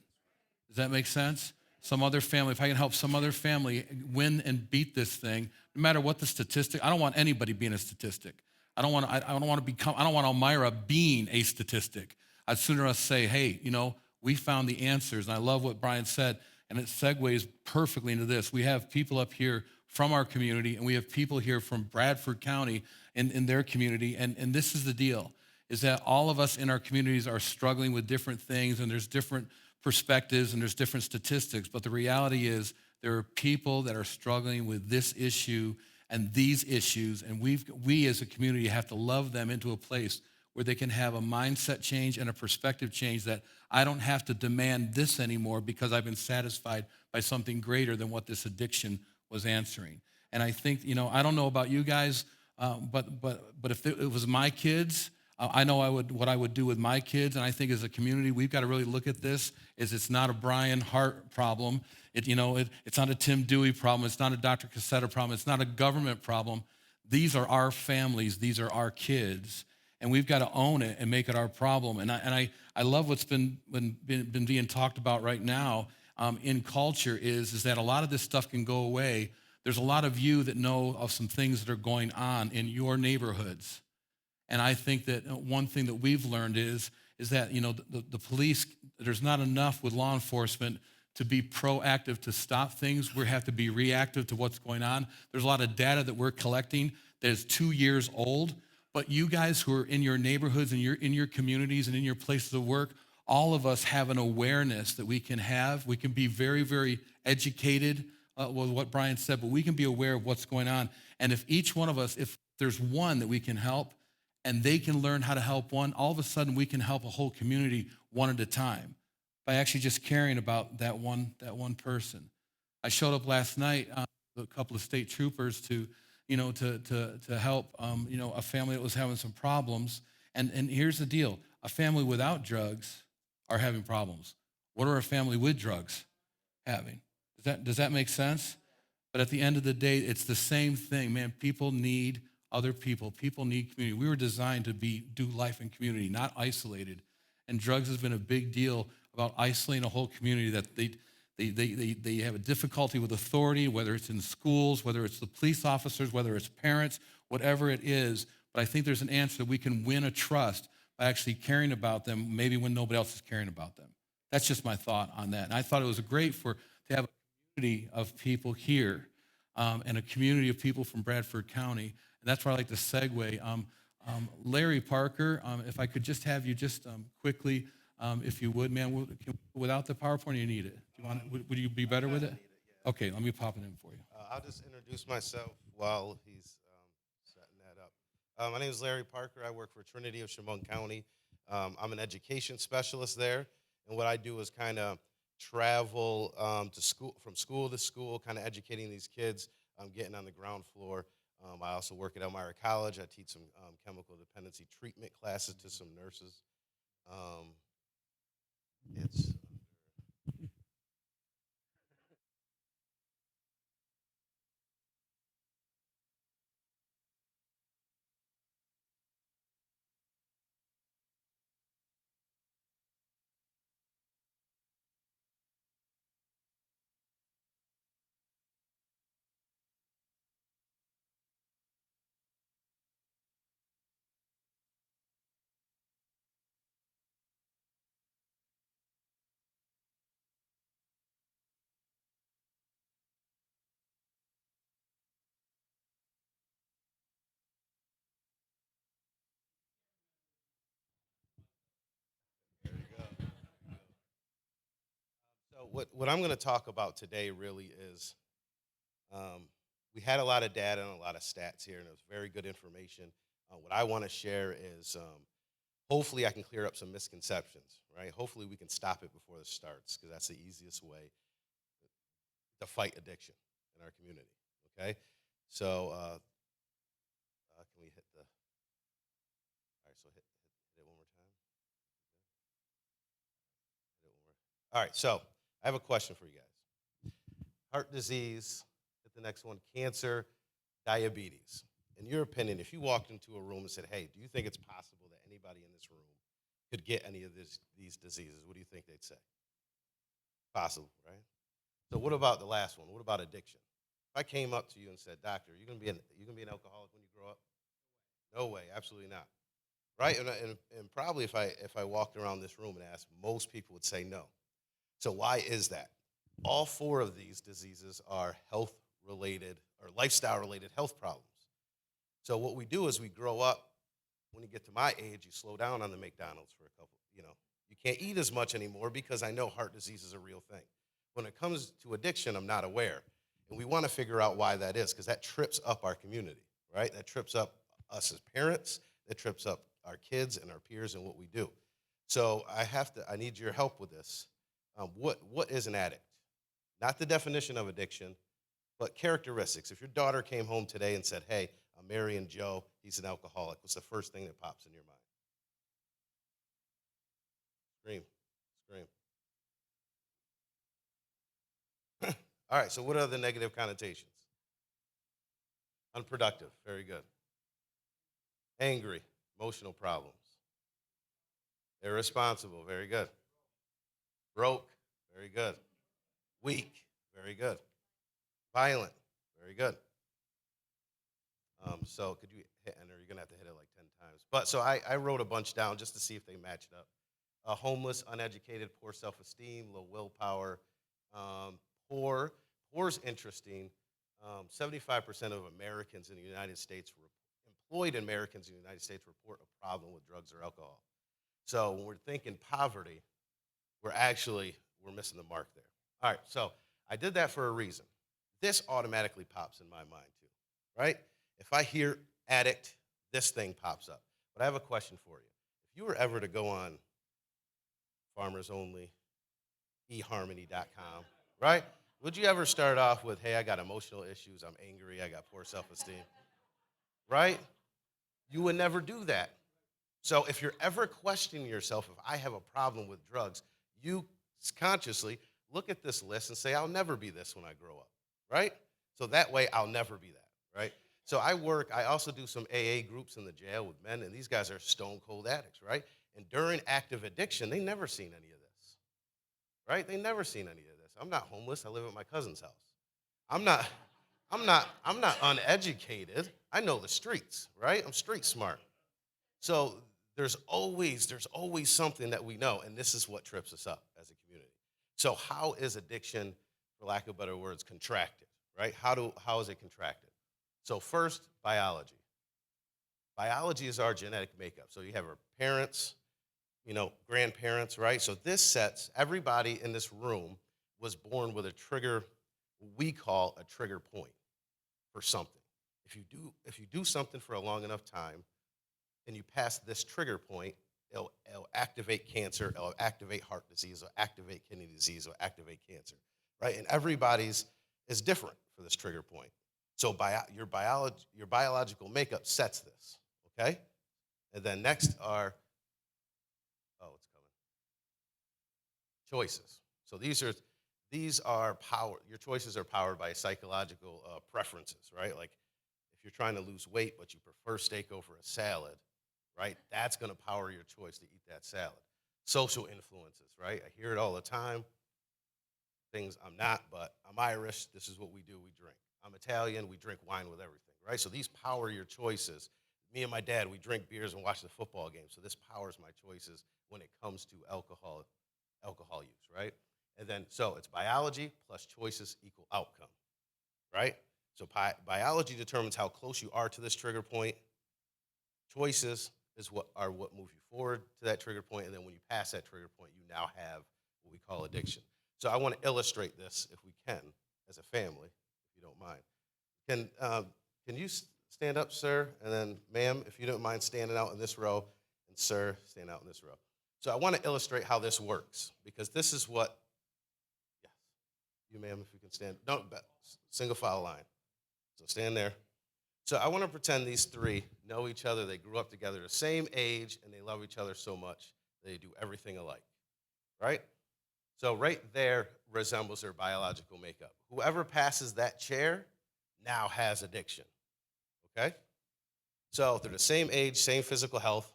Does that make sense? Some other family, if I can help some other family win and beat this thing, no matter what the statistic, I don't want anybody being a statistic. I don't want Elmira being a statistic. I'd sooner us say, hey, we found the answers. And I love what Brian said, and it segues perfectly into this. We have people up here from our community, and we have people here from Bradford County in their community. And this is the deal, is that all of us in our communities are struggling with different things, and there's different perspectives and there's different statistics. But the reality is there are people that are struggling with this issue and these issues, and we as a community have to love them into a place where they can have a mindset change and a perspective change, that I don't have to demand this anymore because I've been satisfied by something greater than what this addiction was answering. And I think, I don't know about you guys, but if it was my kids, I know what I would do with my kids. And I think as a community, we've got to really look at this as it's not a Brian Hart problem. It's not a Tim Dewey problem. It's not a Dr. Cassetta problem. It's not a government problem. These are our families. These are our kids. And we've got to own it and make it our problem. And I love what's been being talked about right now in culture is that a lot of this stuff can go away. There's a lot of you that know of some things that are going on in your neighborhoods. And I think that one thing that we've learned is that, the police, there's not enough with law enforcement to be proactive to stop things. We have to be reactive to what's going on. There's a lot of data that we're collecting that is 2 years old. But you guys who are in your neighborhoods and you're in your communities and in your places of work, all of us have an awareness that we can have. We can be very, very educated with what Brian said, but we can be aware of what's going on. And if each one of us, if there's one that we can help and they can learn how to help one, all of a sudden we can help a whole community one at a time by actually just caring about that one person. I showed up last night, a couple of state troopers to help, a family that was having some problems. And here's the deal. A family without drugs are having problems. What are a family with drugs having? Does that make sense? But at the end of the day, it's the same thing, man. People need other people. People need community. We were designed to do life in community, not isolated. And drugs has been a big deal about isolating a whole community, that they have a difficulty with authority, whether it's in schools, whether it's the police officers, whether it's parents, whatever it is. But I think there's an answer that we can win a trust by actually caring about them, maybe when nobody else is caring about them. That's just my thought on that. And I thought it was great to have a community of people here and a community of people from Bradford County. And that's where I like to segue. Larry Parker, if I could just have you just quickly, if you would, man, without the PowerPoint, you need it. Do you want it? Would you be better with it? Okay, let me pop it in for you. I'll just introduce myself while he's setting that up. My name is Larry Parker. I work for Trinity of Chemung County. I'm an education specialist there, and what I do is kind of travel to school, from school to school, kind of educating these kids, getting on the ground floor. I also work at Elmira College. I teach some chemical dependency treatment classes to some nurses. It's So what I'm going to talk about today really is we had a lot of data and a lot of stats here, and it was very good information. What I want to share is hopefully I can clear up some misconceptions, right? Hopefully we can stop it before this starts, because that's the easiest way to fight addiction in our community, okay? So can we hit the, all right, so hit it one more time. Hit it one more. All right, so I have a question for you guys. Heart disease, hit the next one, cancer, diabetes. In your opinion, if you walked into a room and said, hey, do you think it's possible that anybody in this room could get any of these diseases, what do you think they'd say? Possible, right? So what about the last one? What about addiction? If I came up to you and said, doctor, you gonna be an alcoholic when you grow up? No way, absolutely not. Right? And probably if I walked around this room and asked, most people would say no. So why is that? All four of these diseases are health related or lifestyle related health problems. So what we do is we grow up. When you get to my age, you slow down on the McDonald's for a couple, you can't eat as much anymore because I know heart disease is a real thing. When it comes to addiction, I'm not aware. And we want to figure out why that is, because that trips up our community, right? That trips up us as parents, that trips up our kids and our peers and what we do. So I need your help with this. What is an addict? Not the definition of addiction, but characteristics. If your daughter came home today and said, hey, I'm marrying Joe, he's an alcoholic, what's the first thing that pops in your mind? Scream, scream. All right, so what are the negative connotations? Unproductive, very good. Angry, emotional problems. Irresponsible, very good. Broke, very good. Weak, very good. Violent, very good. So could you hit enter? You're going to have to hit it like 10 times. But so I wrote a bunch down just to see if they matched up. Homeless, uneducated, poor self-esteem, low willpower, poor. Poor's interesting. 75% of Americans in the United States, employed Americans in the United States, report a problem with drugs or alcohol. So when we're thinking poverty, we're missing the mark there. All right, so I did that for a reason. This automatically pops in my mind too, right? If I hear addict, this thing pops up. But I have a question for you. If you were ever to go on Farmers Only, eHarmony.com, right? Would you ever start off with, hey, I got emotional issues, I'm angry, I got poor self-esteem, right? You would never do that. So if you're ever questioning yourself, if I have a problem with drugs, you consciously look at this list and say, I'll never be this when I grow up, right? So that way, I'll never be that, right? So I also do some AA groups in the jail with men, and these guys are stone cold addicts, right? And during active addiction, they never seen any of this, right? They never seen any of this. I'm not homeless. I live at my cousin's house. I'm not uneducated. I know the streets, right? I'm street smart. So there's always something that we know, and this is what trips us up as a community. So how is addiction, for lack of better words, contracted, right? How is it contracted? So first, biology. Biology is our genetic makeup. So you have our parents, grandparents, right? So this sets everybody in this room was born with a trigger, we call a trigger point for something. If you do something for a long enough time and you pass this trigger point, it'll activate cancer, it'll activate heart disease, it'll activate kidney disease, it'll activate cancer, right? And everybody's is different for this trigger point. So your biological makeup sets this, okay? And then next are, it's coming, choices. So these are power. Your choices are powered by psychological preferences, right? Like if you're trying to lose weight, but you prefer steak over a salad, right? That's going to power your choice to eat that salad. Social influences, right? I hear it all the time. Things I'm not, but I'm Irish. This is what we do. We drink. I'm Italian. We drink wine with everything, right? So these power your choices. Me and my dad, we drink beers and watch the football game. So this powers my choices when it comes to alcohol use, right? And then, so it's biology plus choices equal outcome, right? So biology determines how close you are to this trigger point. Choices is what move you forward to that trigger point. And then when you pass that trigger point, you now have what we call addiction. So I want to illustrate this, if we can, as a family, if you don't mind. Can you stand up, sir? And then, ma'am, if you don't mind standing out in this row, and sir, stand out in this row. So I want to illustrate how this works, because this is what, yes, you, ma'am, if you can stand, single file line. So stand there. So I want to pretend these three know each other. They grew up together, the same age, and they love each other so much. They do everything alike, right? So right there resembles their biological makeup. Whoever passes that chair now has addiction, okay? So they're the same age, same physical health,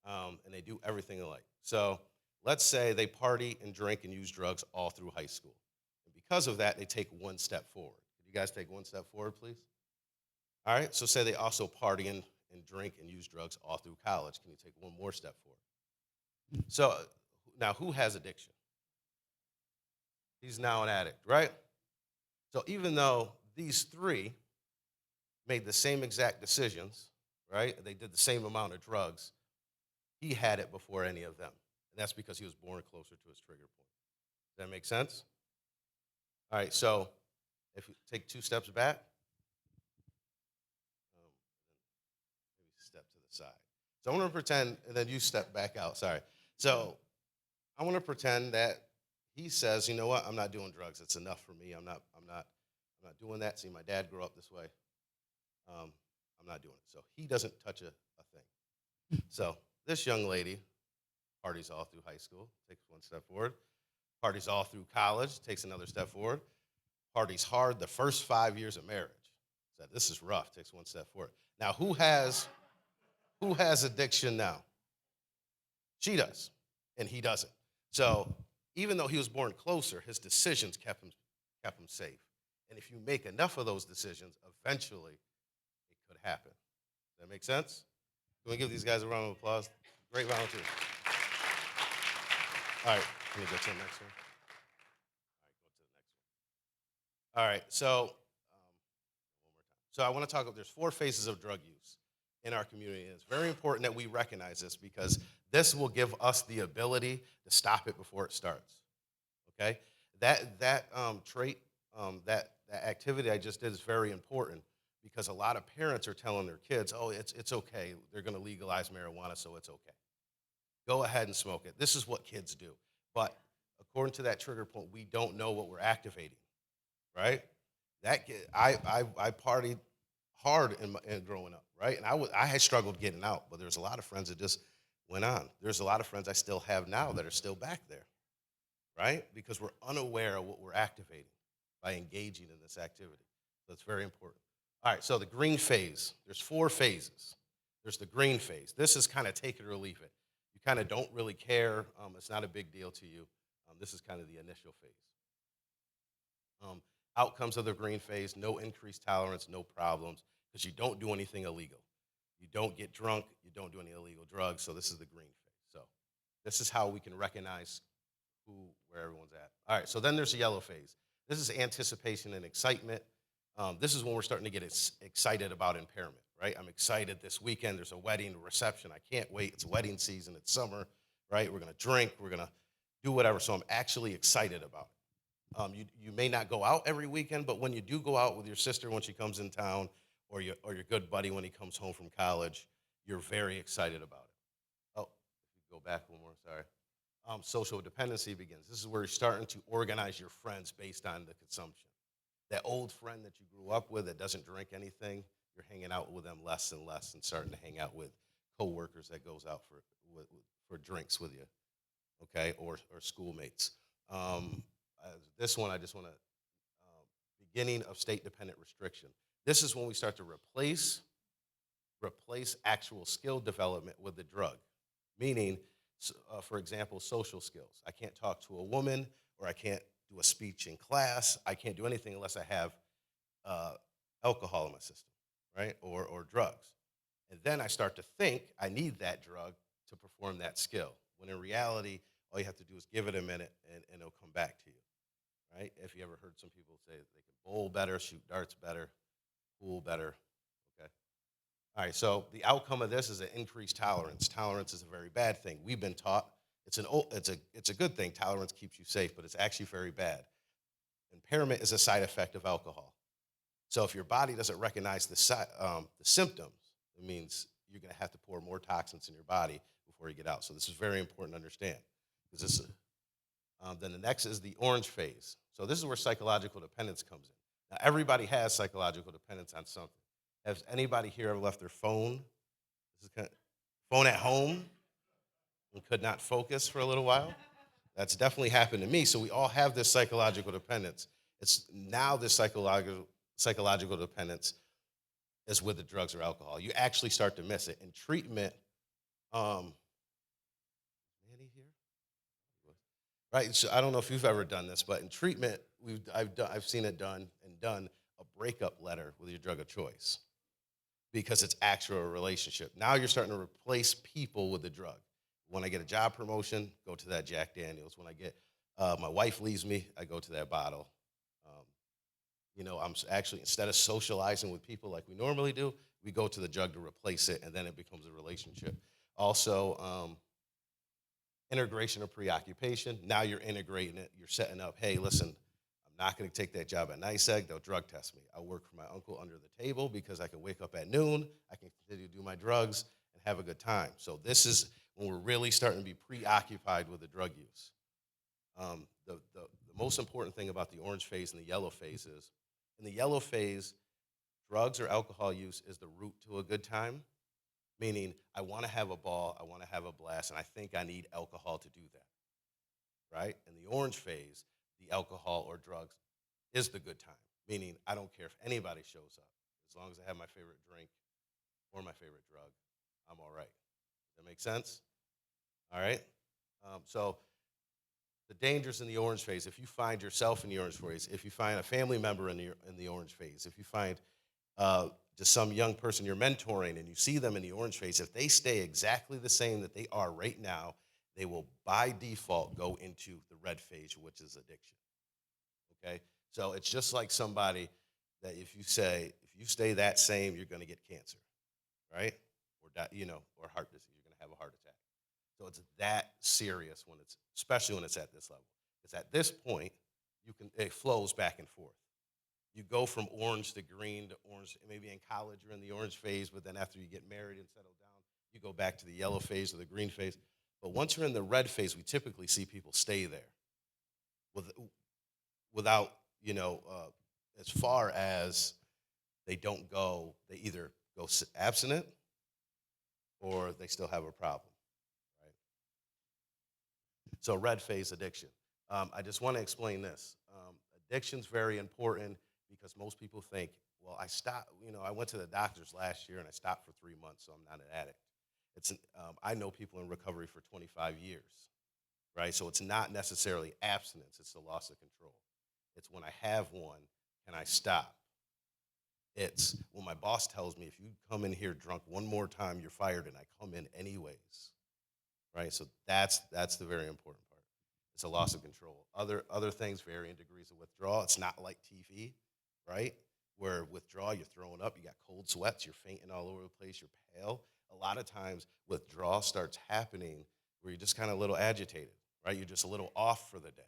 and they do everything alike. So let's say they party and drink and use drugs all through high school. And because of that, they take one step forward. Could you guys take one step forward, please? All right, so say they also party and drink and use drugs all through college. Can you take one more step forward? So now who has addiction? He's now an addict, right? So even though these three made the same exact decisions, right? They did the same amount of drugs. He had it before any of them. And that's because he was born closer to his trigger point. Does that make sense? All right, so if you take 2 steps back, maybe step to the side. So I'm going to pretend, and then you step back out, sorry. So I want to pretend that he says, you know what, I'm not doing drugs. It's enough for me. I'm not doing that. See, my dad grew up this way. I'm not doing it. So he doesn't touch a thing. So this young lady parties all through high school, takes 1 step forward. Parties all through college, takes another step forward. Parties hard the first 5 years of marriage. Said, this is rough, takes 1 step forward. Now, who has addiction now? She does, and he doesn't. So even though he was born closer, his decisions kept him safe. And if you make enough of those decisions, eventually it could happen. Does that make sense? Can we give these guys a round of applause? Great volunteers. All right, can we go to the next one? All right, so one more time. So I want to talk about, there's 4 phases of drug use in our community. And it's very important that we recognize this because this will give us the ability to stop it before it starts. Okay? That trait, that activity I just did is very important because a lot of parents are telling their kids, oh, it's okay. They're going to legalize marijuana, so it's okay. Go ahead and smoke it. This is what kids do. But according to that trigger point, we don't know what we're activating, right? I partied hard in growing up, right? And I had struggled getting out, but there's a lot of friends that just went on. There's a lot of friends I still have now that are still back there, right? Because we're unaware of what we're activating by engaging in this activity. So it's very important. All right, so the green phase, there's 4 phases. There's the green phase. This is kind of take it or leave it. You kind of don't really care. It's not a big deal to you. This is kind of the initial phase. Outcomes of the green phase, no increased tolerance, no problems, because you don't do anything illegal. You don't get drunk, you don't do any illegal drugs, so this is the green phase. So this is how we can recognize where everyone's at. All right, so then there's the yellow phase. This is anticipation and excitement. This is when we're starting to get excited about impairment, right? I'm excited this weekend. There's a wedding, a reception. I can't wait. It's wedding season. It's summer, right? We're going to drink. We're going to do whatever. So I'm actually excited about it. You may not go out every weekend, but when you do go out with your sister when she comes in town or your good buddy when he comes home from college, you're very excited about it. Oh, if you go back one more, sorry. Social dependency begins. This is where you're starting to organize your friends based on the consumption. That old friend that you grew up with that doesn't drink anything, you're hanging out with them less and less and starting to hang out with coworkers that goes out for drinks with you, okay, or schoolmates. This one, I just want to, beginning of state-dependent restriction. This is when we start to replace actual skill development with the drug, meaning, for example, social skills. I can't talk to a woman, or I can't do a speech in class. I can't do anything unless I have alcohol in my system, right, or drugs. And then I start to think I need that drug to perform that skill, when in reality, all you have to do is give it a minute, and it'll come back to you, right? If you ever heard some people say they can bowl better, shoot darts better, pool better, okay? All right, so the outcome of this is an increased tolerance. Tolerance is a very bad thing. We've been taught it's a good thing. Tolerance keeps you safe, but it's actually very bad. Impairment is a side effect of alcohol. So if your body doesn't recognize the symptoms, it means you're going to have to pour more toxins in your body before you get out. So this is very important to understand. Then the next is the orange phase. So this is where psychological dependence comes in. Now, everybody has psychological dependence on something. Has anybody here ever left their phone? Phone at home and could not focus for a little while? That's definitely happened to me. So we all have this psychological dependence. It's now this psychological dependence is with the drugs or alcohol. You actually start to miss it. In treatment, Manny here? Right, so I don't know if you've ever done this, but in treatment, I've seen it done a breakup letter with your drug of choice because it's actual relationship. Now you're starting to replace people with the drug. When I get a job promotion, go to that Jack Daniels. When I get my wife leaves me, I go to that bottle. You know, actually, instead of socializing with people like we normally do, we go to the drug to replace it, and then it becomes a relationship. Also, integration of preoccupation. Now you're integrating it. You're setting up, hey, listen, I'm not going to take that job at NYSEG. They'll drug test me. I work for my uncle under the table because I can wake up at noon. I can continue to do my drugs and have a good time. So this is when we're really starting to be preoccupied with the drug use. The most important thing about the orange phase and the yellow phase is, in the yellow phase, drugs or alcohol use is the route to a good time, meaning I want to have a ball, I want to have a blast, and I think I need alcohol to do that, right? In the orange phase, the alcohol or drugs is the good time, meaning I don't care if anybody shows up. As long as I have my favorite drink or my favorite drug, I'm all right. Does that make sense? All right? So the dangers in the orange phase, if you find yourself in the orange phase, if you find a family member in the orange phase, if you find just some young person you're mentoring and you see them in the orange phase, if they stay exactly the same that they are right now, they will by default go into the red phase, which is addiction. Okay? So it's just like somebody that if you stay that same, you're going to get cancer, right? Or or heart disease, you're going to have a heart attack. So it's that serious especially when it's at this level. It's at this point, it flows back and forth. You go from orange to green to orange. Maybe in college you're in the orange phase, but then after you get married and settle down, you go back to the yellow phase or the green phase. But once you're in the red phase, we typically see people stay there without, as far as they either go abstinent or they still have a problem. So red phase addiction. I just want to explain this. Addiction's very important because most people think, well, I went to the doctors last year and I stopped for 3 months, so I'm not an addict. I know people in recovery for 25 years, right? So it's not necessarily abstinence, it's the loss of control. It's when I have one, can I stop? It's when my boss tells me, if you come in here drunk one more time, you're fired, and I come in anyways. Right, so that's the very important part. It's a loss of control. Other things vary in degrees of withdrawal. It's not like TV, right? Where withdrawal, you're throwing up, you got cold sweats, you're fainting all over the place, you're pale. A lot of times withdrawal starts happening where you're just kind of a little agitated, right? You're just a little off for the day.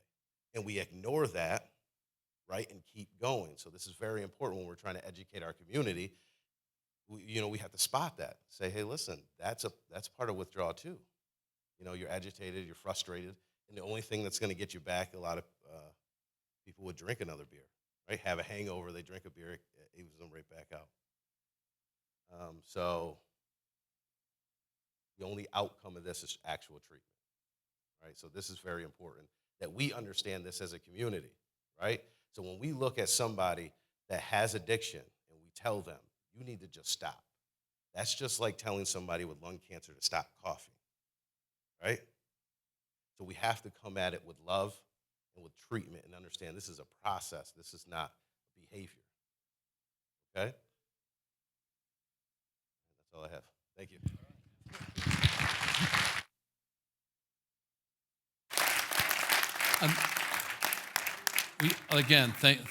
And we ignore that, right, and keep going. So this is very important when we're trying to educate our community. We have to spot that. Say, hey, listen, that's part of withdrawal too. You're agitated, you're frustrated, and the only thing that's going to get you back, a lot of people would drink another beer, right? Have a hangover, they drink a beer, it evens them right back out. So the only outcome of this is actual treatment, right? So this is very important that we understand this as a community, right? So when we look at somebody that has addiction and we tell them, you need to just stop, that's just like telling somebody with lung cancer to stop coughing. Right? So we have to come at it with love and with treatment and understand this is a process. This is not behavior. Okay? That's all I have. Thank you.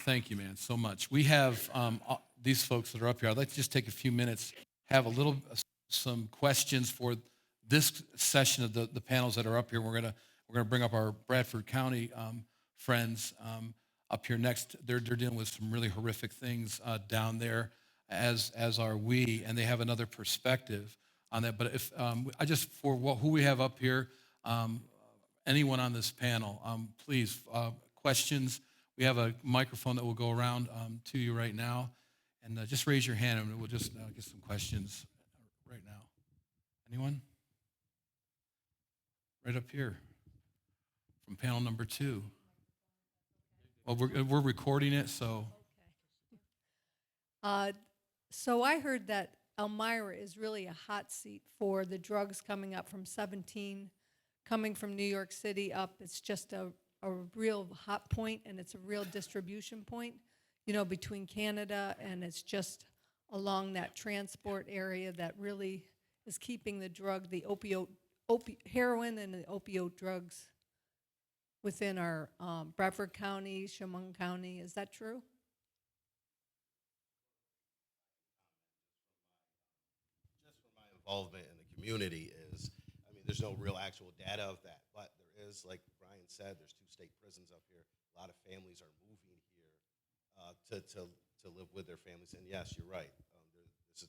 Thank you, man, so much. We have these folks that are up here. I'd like to just take a few minutes, have some questions for this session of the panels that are up here. We're gonna bring up our Bradford County friends up here next. They're dealing with some really horrific things down there, as are we, and they have another perspective on that. But if who we have up here, anyone on this panel, please questions. We have a microphone that will go around to you right now, and just raise your hand, and we'll just get some questions right now. Anyone? Right up here from panel number 2. Well, we're recording it, so. So I heard that Elmira is really a hot seat for the drugs coming up from 17, coming from New York City up. It's just a real hot point, and it's a real distribution point, between Canada, and it's just along that transport area that really is keeping the drug, the heroin and the opioid drugs within our Bradford County, Chemung County. Is that true? involvement in the community is, I mean, there's no real actual data of that, but there is, like Brian said, there's 2 state prisons up here. A lot of families are moving here to live with their families. And yes, you're right. They could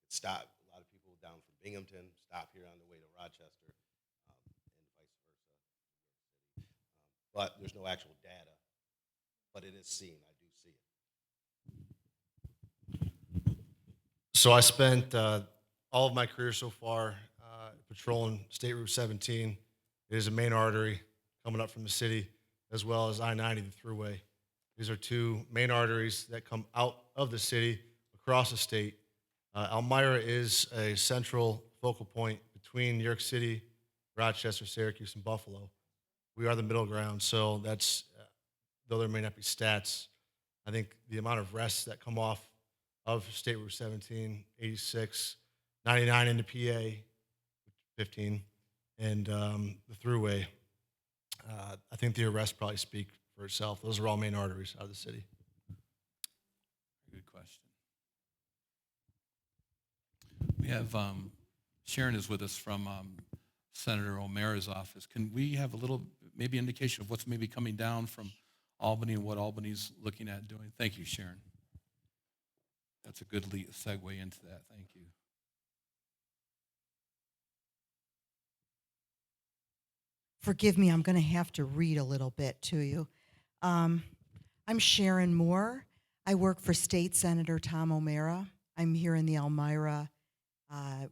stop. A lot of people down from Binghamton stop here on the way to Rochester, and vice versa. But there's no actual data. But it is seen. I do see it. So I spent all of my career so far patrolling State Route 17. It is a main artery coming up from the city, as well as I-90, the thruway. These are 2 main arteries that come out of the city across the state. Elmira is a central focal point between New York City, Rochester, Syracuse, and Buffalo. We are the middle ground, so that's, though there may not be stats, I think the amount of rests that come off of State Route 17, 86, 99 into PA, 15, and the thruway, I think the arrests probably speak for itself. Those are all main arteries out of the city. Good question. We have Sharon is with us from Senator O'Mara's office. Can we have a little, maybe indication of what's maybe coming down from Albany and what Albany's looking at doing? Thank you, Sharon. That's a good segue into that. Thank you. Forgive me, I'm going to have to read a little bit to you. I'm Sharon Moore. I work for State Senator Tom O'Mara. I'm here in the Elmira,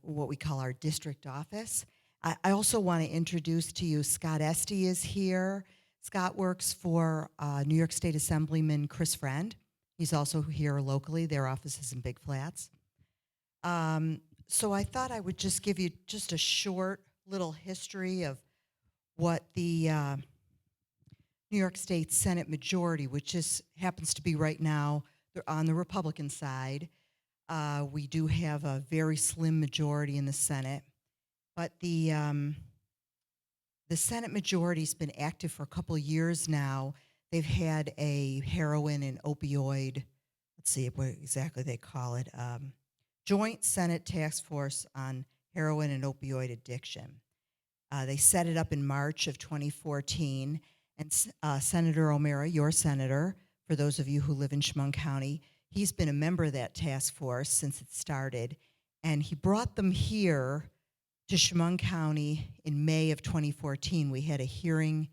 what we call our district office. I also want to introduce to you Scott Esty is here. Scott works for New York State Assemblyman Chris Friend. He's also here locally. Their office is in Big Flats. So I thought I would just give you just a short little history of what the New York State Senate majority, which just happens to be right now on the Republican side. We do have a very slim majority in the Senate, but the Senate majority's been active for a couple of years now. They've had a heroin and opioid, let's see what exactly they call it, Joint Senate Task Force on Heroin and Opioid Addiction. They set it up in March of 2014, and Senator O'Mara, your senator, for those of you who live in Chemung County, he's been a member of that task force since it started, and he brought them here to Chemung County in May of 2014. We had a hearing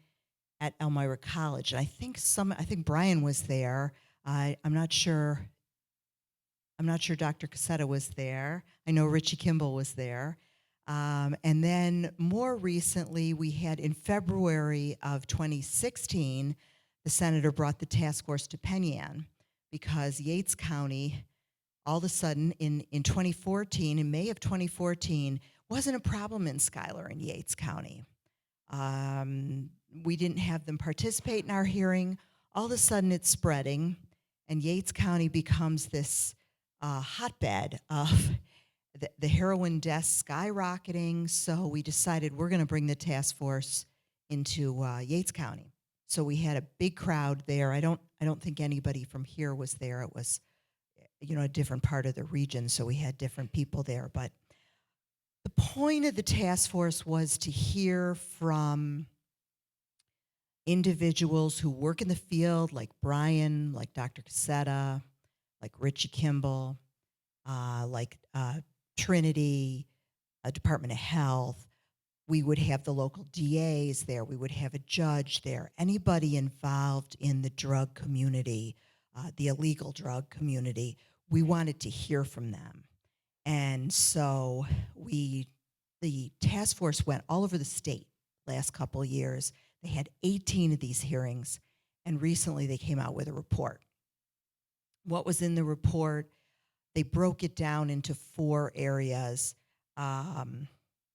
at Elmira College, and I think Brian was there. I'm not sure Dr. Cassetta was there. I know Richie Kimball was there. And then more recently, we had in February of 2016, the senator brought the task force to Penn Yan because Yates County, all of a sudden in 2014, in May of 2014, wasn't a problem in Schuyler and Yates County. We didn't have them participate in our hearing. All of a sudden it's spreading, and Yates County becomes this hotbed of the heroin deaths skyrocketing, so we decided we're going to bring the task force into Yates County. So we had a big crowd there. I don't think anybody from here was there. It was, a different part of the region, so we had different people there. But the point of the task force was to hear from individuals who work in the field, like Brian, like Dr. Cassetta, like Richie Kimball, like Trinity, Department of Health. We would have the local DAs there. We would have a judge there. Anybody involved in the drug community, the illegal drug community, we wanted to hear from them. And so the task force went all over the state last couple of years. They had 18 of these hearings, and recently they came out with a report. What was in the report? They broke it down into 4 areas, and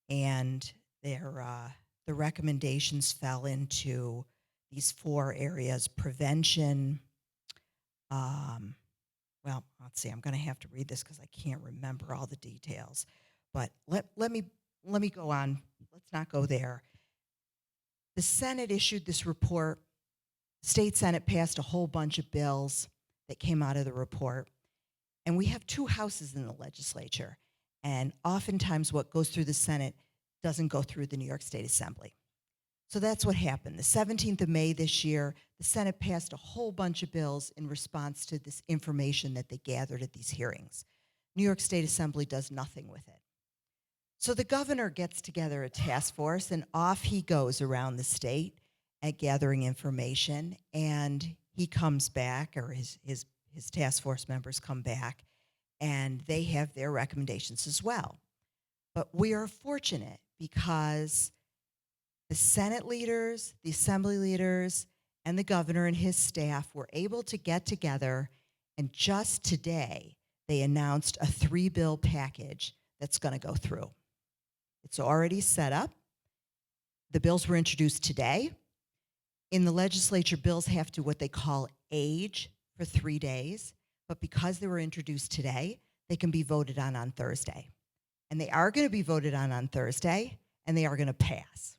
the recommendations fell into these 4 areas: prevention. Well, let's see. I'm going to have to read this because I can't remember all the details. But let me go on. Let's not go there. The Senate issued this report. State Senate passed a whole bunch of bills that came out of the report. And we have 2 houses in the legislature. And oftentimes what goes through the Senate doesn't go through the New York State Assembly. So that's what happened. The 17th of May this year, the Senate passed a whole bunch of bills in response to this information that they gathered at these hearings. New York State Assembly does nothing with it. So the governor gets together a task force, and off he goes around the state at gathering information, and he comes back, or his task force members come back, and they have their recommendations as well. But we are fortunate because the Senate leaders, the Assembly leaders, and the governor and his staff were able to get together, and just today they announced a 3-bill package that's going to go through. It's already set up. The bills were introduced today. In the legislature, bills have to what they call age for 3 days, but because they were introduced today, they can be voted on Thursday. And they are going to be voted on Thursday, and they are going to pass.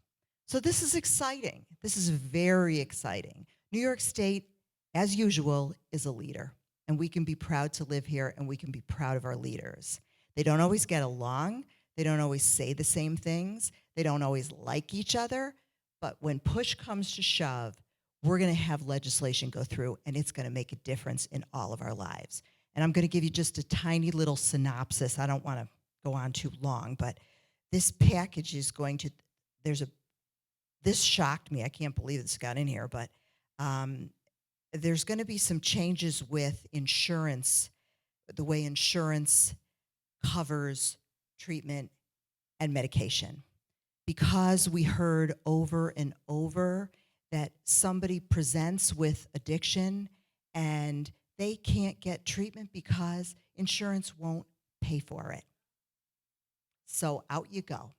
So this is exciting. This is very exciting. New York State, as usual, is a leader, and we can be proud to live here, and we can be proud of our leaders. They don't always get along. They don't always say the same things. They don't always like each other. But when push comes to shove, we're going to have legislation go through, and it's going to make a difference in all of our lives. And I'm going to give you just a tiny little synopsis. I don't want to go on too long, but this package is going to, this shocked me. I can't believe this got in here, but there's going to be some changes with insurance, the way insurance covers treatment and medication. Because we heard over and over that somebody presents with addiction and they can't get treatment because insurance won't pay for it. So out you go.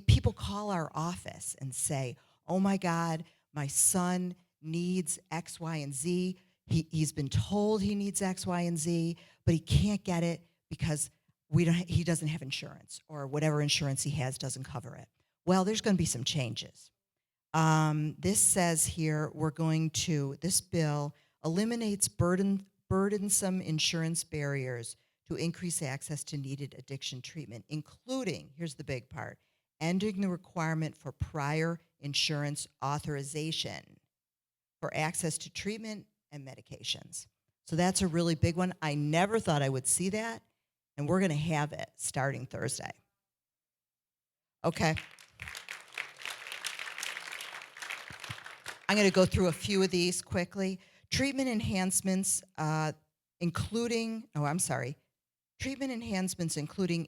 People call our office and say, oh my God, my son needs X, Y, and Z. He's been told he needs X, Y, and Z, but he can't get it because he doesn't have insurance, or whatever insurance he has doesn't cover it. Well, there's going to be some changes. This says here, this bill eliminates burdensome insurance barriers to increase access to needed addiction treatment, including, here's the big part, ending the requirement for prior insurance authorization for access to treatment and medications. So that's a really big one. I never thought I would see that, and we're going to have it starting Thursday. Okay. I'm going to go through a few of these quickly. Treatment enhancements, including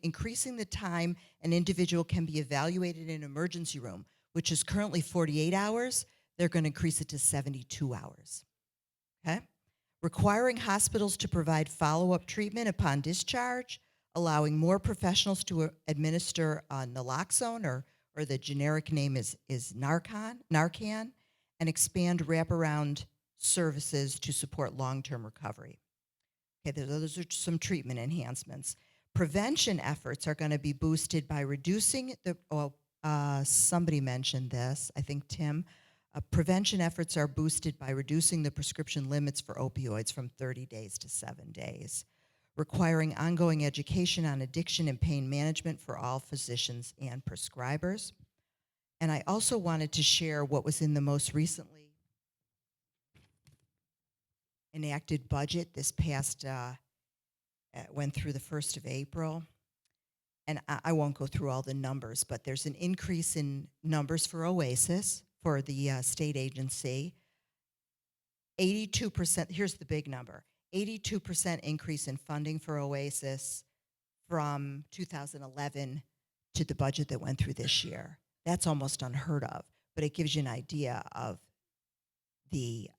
increasing the time an individual can be evaluated in an emergency room, which is currently 48 hours. They're going to increase it to 72 hours. Okay? Requiring hospitals to provide follow-up treatment upon discharge, allowing more professionals to administer naloxone, or the generic name is Narcan, and expand wraparound services to support long-term recovery. Okay, those are some treatment enhancements. Prevention efforts are going to be boosted by reducing somebody mentioned this, I think Tim. Prevention efforts are boosted by reducing the prescription limits for opioids from 30 days to 7 days, requiring ongoing education on addiction and pain management for all physicians and prescribers. And I also wanted to share what was in the most recently enacted budget. This past, went through the 1st of April. And I won't go through all the numbers, but there's an increase in numbers for OASIS, for the state agency. 82%, here's the big number, 82% increase in funding for OASIS from 2011 to the budget that went through this year. That's almost unheard of, but it gives you an idea of the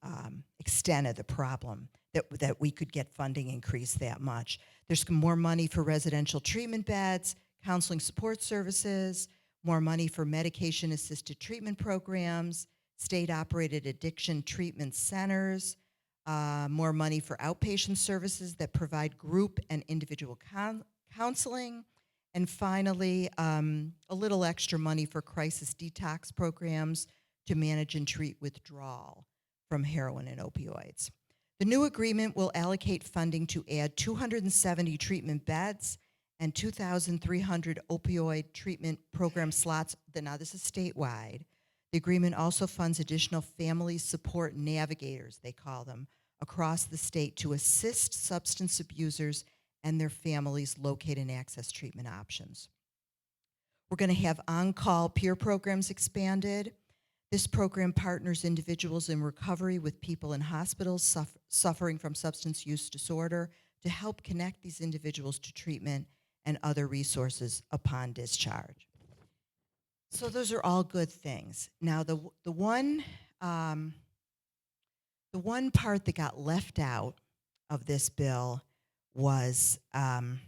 extent of the problem, that we could get funding increase that much. There's more money for residential treatment beds, counseling support services, more money for medication-assisted treatment programs, state-operated addiction treatment centers, more money for outpatient services that provide group and individual counseling, and finally, a little extra money for crisis detox programs to manage and treat withdrawal from heroin and opioids. The new agreement will allocate funding to add 270 treatment beds and 2,300 opioid treatment program slots. Now, this is statewide. The agreement also funds additional family support navigators, they call them, across the state to assist substance abusers and their families locate and access treatment options. We're going to have on-call peer programs expanded. This program partners individuals in recovery with people in hospitals suffering from substance use disorder to help connect these individuals to treatment and other resources upon discharge. So those are all good things. Now, the one part that got left out of this bill was, and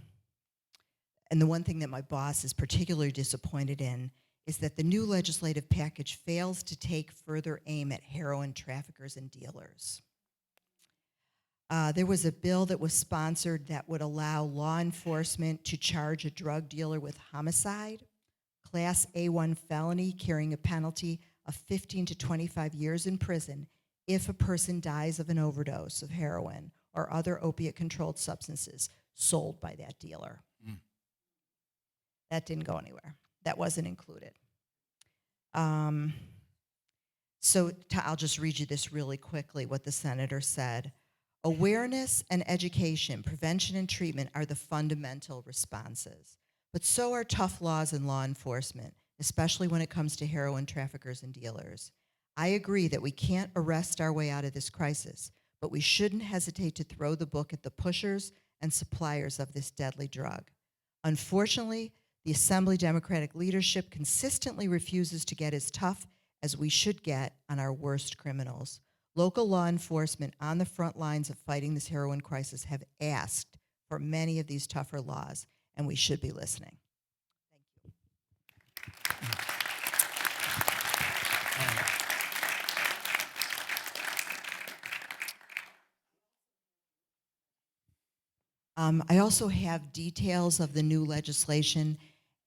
the one thing that my boss is particularly disappointed in, is that the new legislative package fails to take further aim at heroin traffickers and dealers. There was a bill that was sponsored that would allow law enforcement to charge a drug dealer with homicide, Class A1 felony carrying a penalty of 15 to 25 years in prison if a person dies of an overdose of heroin or other opiate-controlled substances sold by that dealer. That didn't go anywhere. That wasn't included. I'll just read you this really quickly, what the senator said. Awareness and education, prevention and treatment are the fundamental responses. But so are tough laws and law enforcement, especially when it comes to heroin traffickers and dealers. I agree that we can't arrest our way out of this crisis, but we shouldn't hesitate to throw the book at the pushers and suppliers of this deadly drug. Unfortunately, the Assembly Democratic leadership consistently refuses to get as tough as we should get on our worst criminals. Local law enforcement on the front lines of fighting this heroin crisis have asked for many of these tougher laws, and we should be listening. I also have details of the new legislation,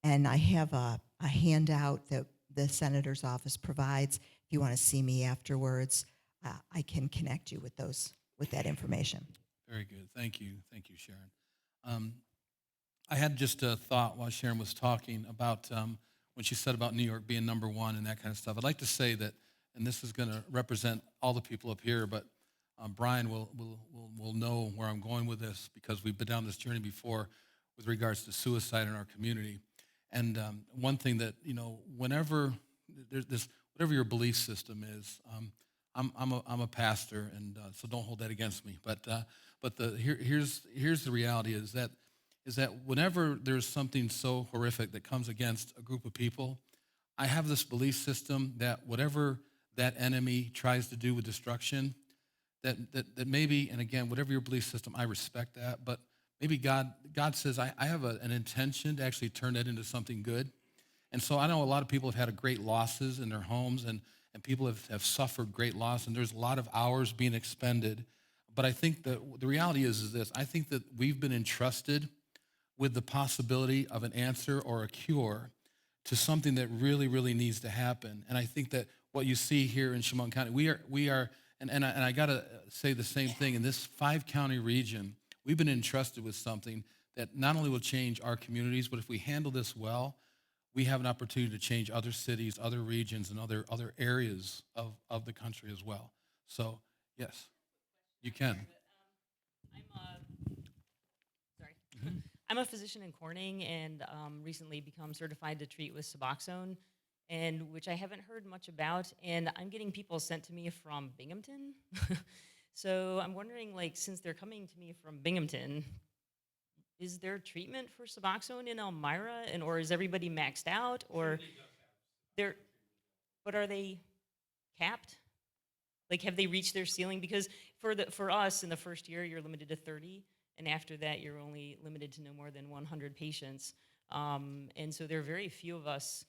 and I have a handout that the senator's office provides. If you want to see me afterwards, I can connect you with that information. Very good. Thank you, Sharon. I had just a thought while Sharon was talking about when she said about New York being number one and that kind of stuff. I'd like to say that, and this is going to represent all the people up here, but Brian will know where I'm going with this because we've been down this journey before with regards to suicide in our community. And one thing that, whenever there's this, whatever your belief system is, I'm a pastor, and so don't hold that against me. But here's the reality is that whenever there's something so horrific that comes against a group of people, I have this belief system that whatever that enemy tries to do with destruction, that maybe, and again, whatever your belief system, I respect that, but maybe God says, I have an intention to actually turn that into something good. And so I know a lot of people have had great losses in their homes, and people have suffered great loss, and there's a lot of hours being expended. But I think that the reality is this. I think that we've been entrusted with the possibility of an answer or a cure to something that really, really needs to happen. And I think that what you see here in Chemung County, we are and I got to say the same thing. In this 5-county region, we've been entrusted with something that not only will change our communities, but if we handle this well, we have an opportunity to change other cities, other regions, and other areas of the country as well. So, yes, you can. I'm a physician in Corning and recently become certified to treat with Suboxone, and which I haven't heard much about. And I'm getting people sent to me from Binghamton. So I'm wondering, since they're coming to me from Binghamton, is there treatment for Suboxone in Elmira, or is everybody maxed out, or but are they capped? Have they reached their ceiling? Because for us in the first year, you're limited to 30, and after that, you're only limited to no more than 100 patients. And so there are very few of us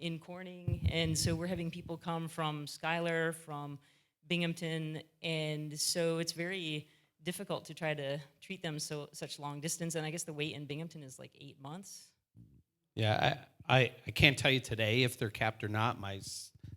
in Corning, and so we're having people come from Schuyler, from Binghamton, and so it's very difficult to try to treat them such long distance, and I guess the wait in Binghamton is 8 months. Yeah, I can't tell you today if they're capped or not. My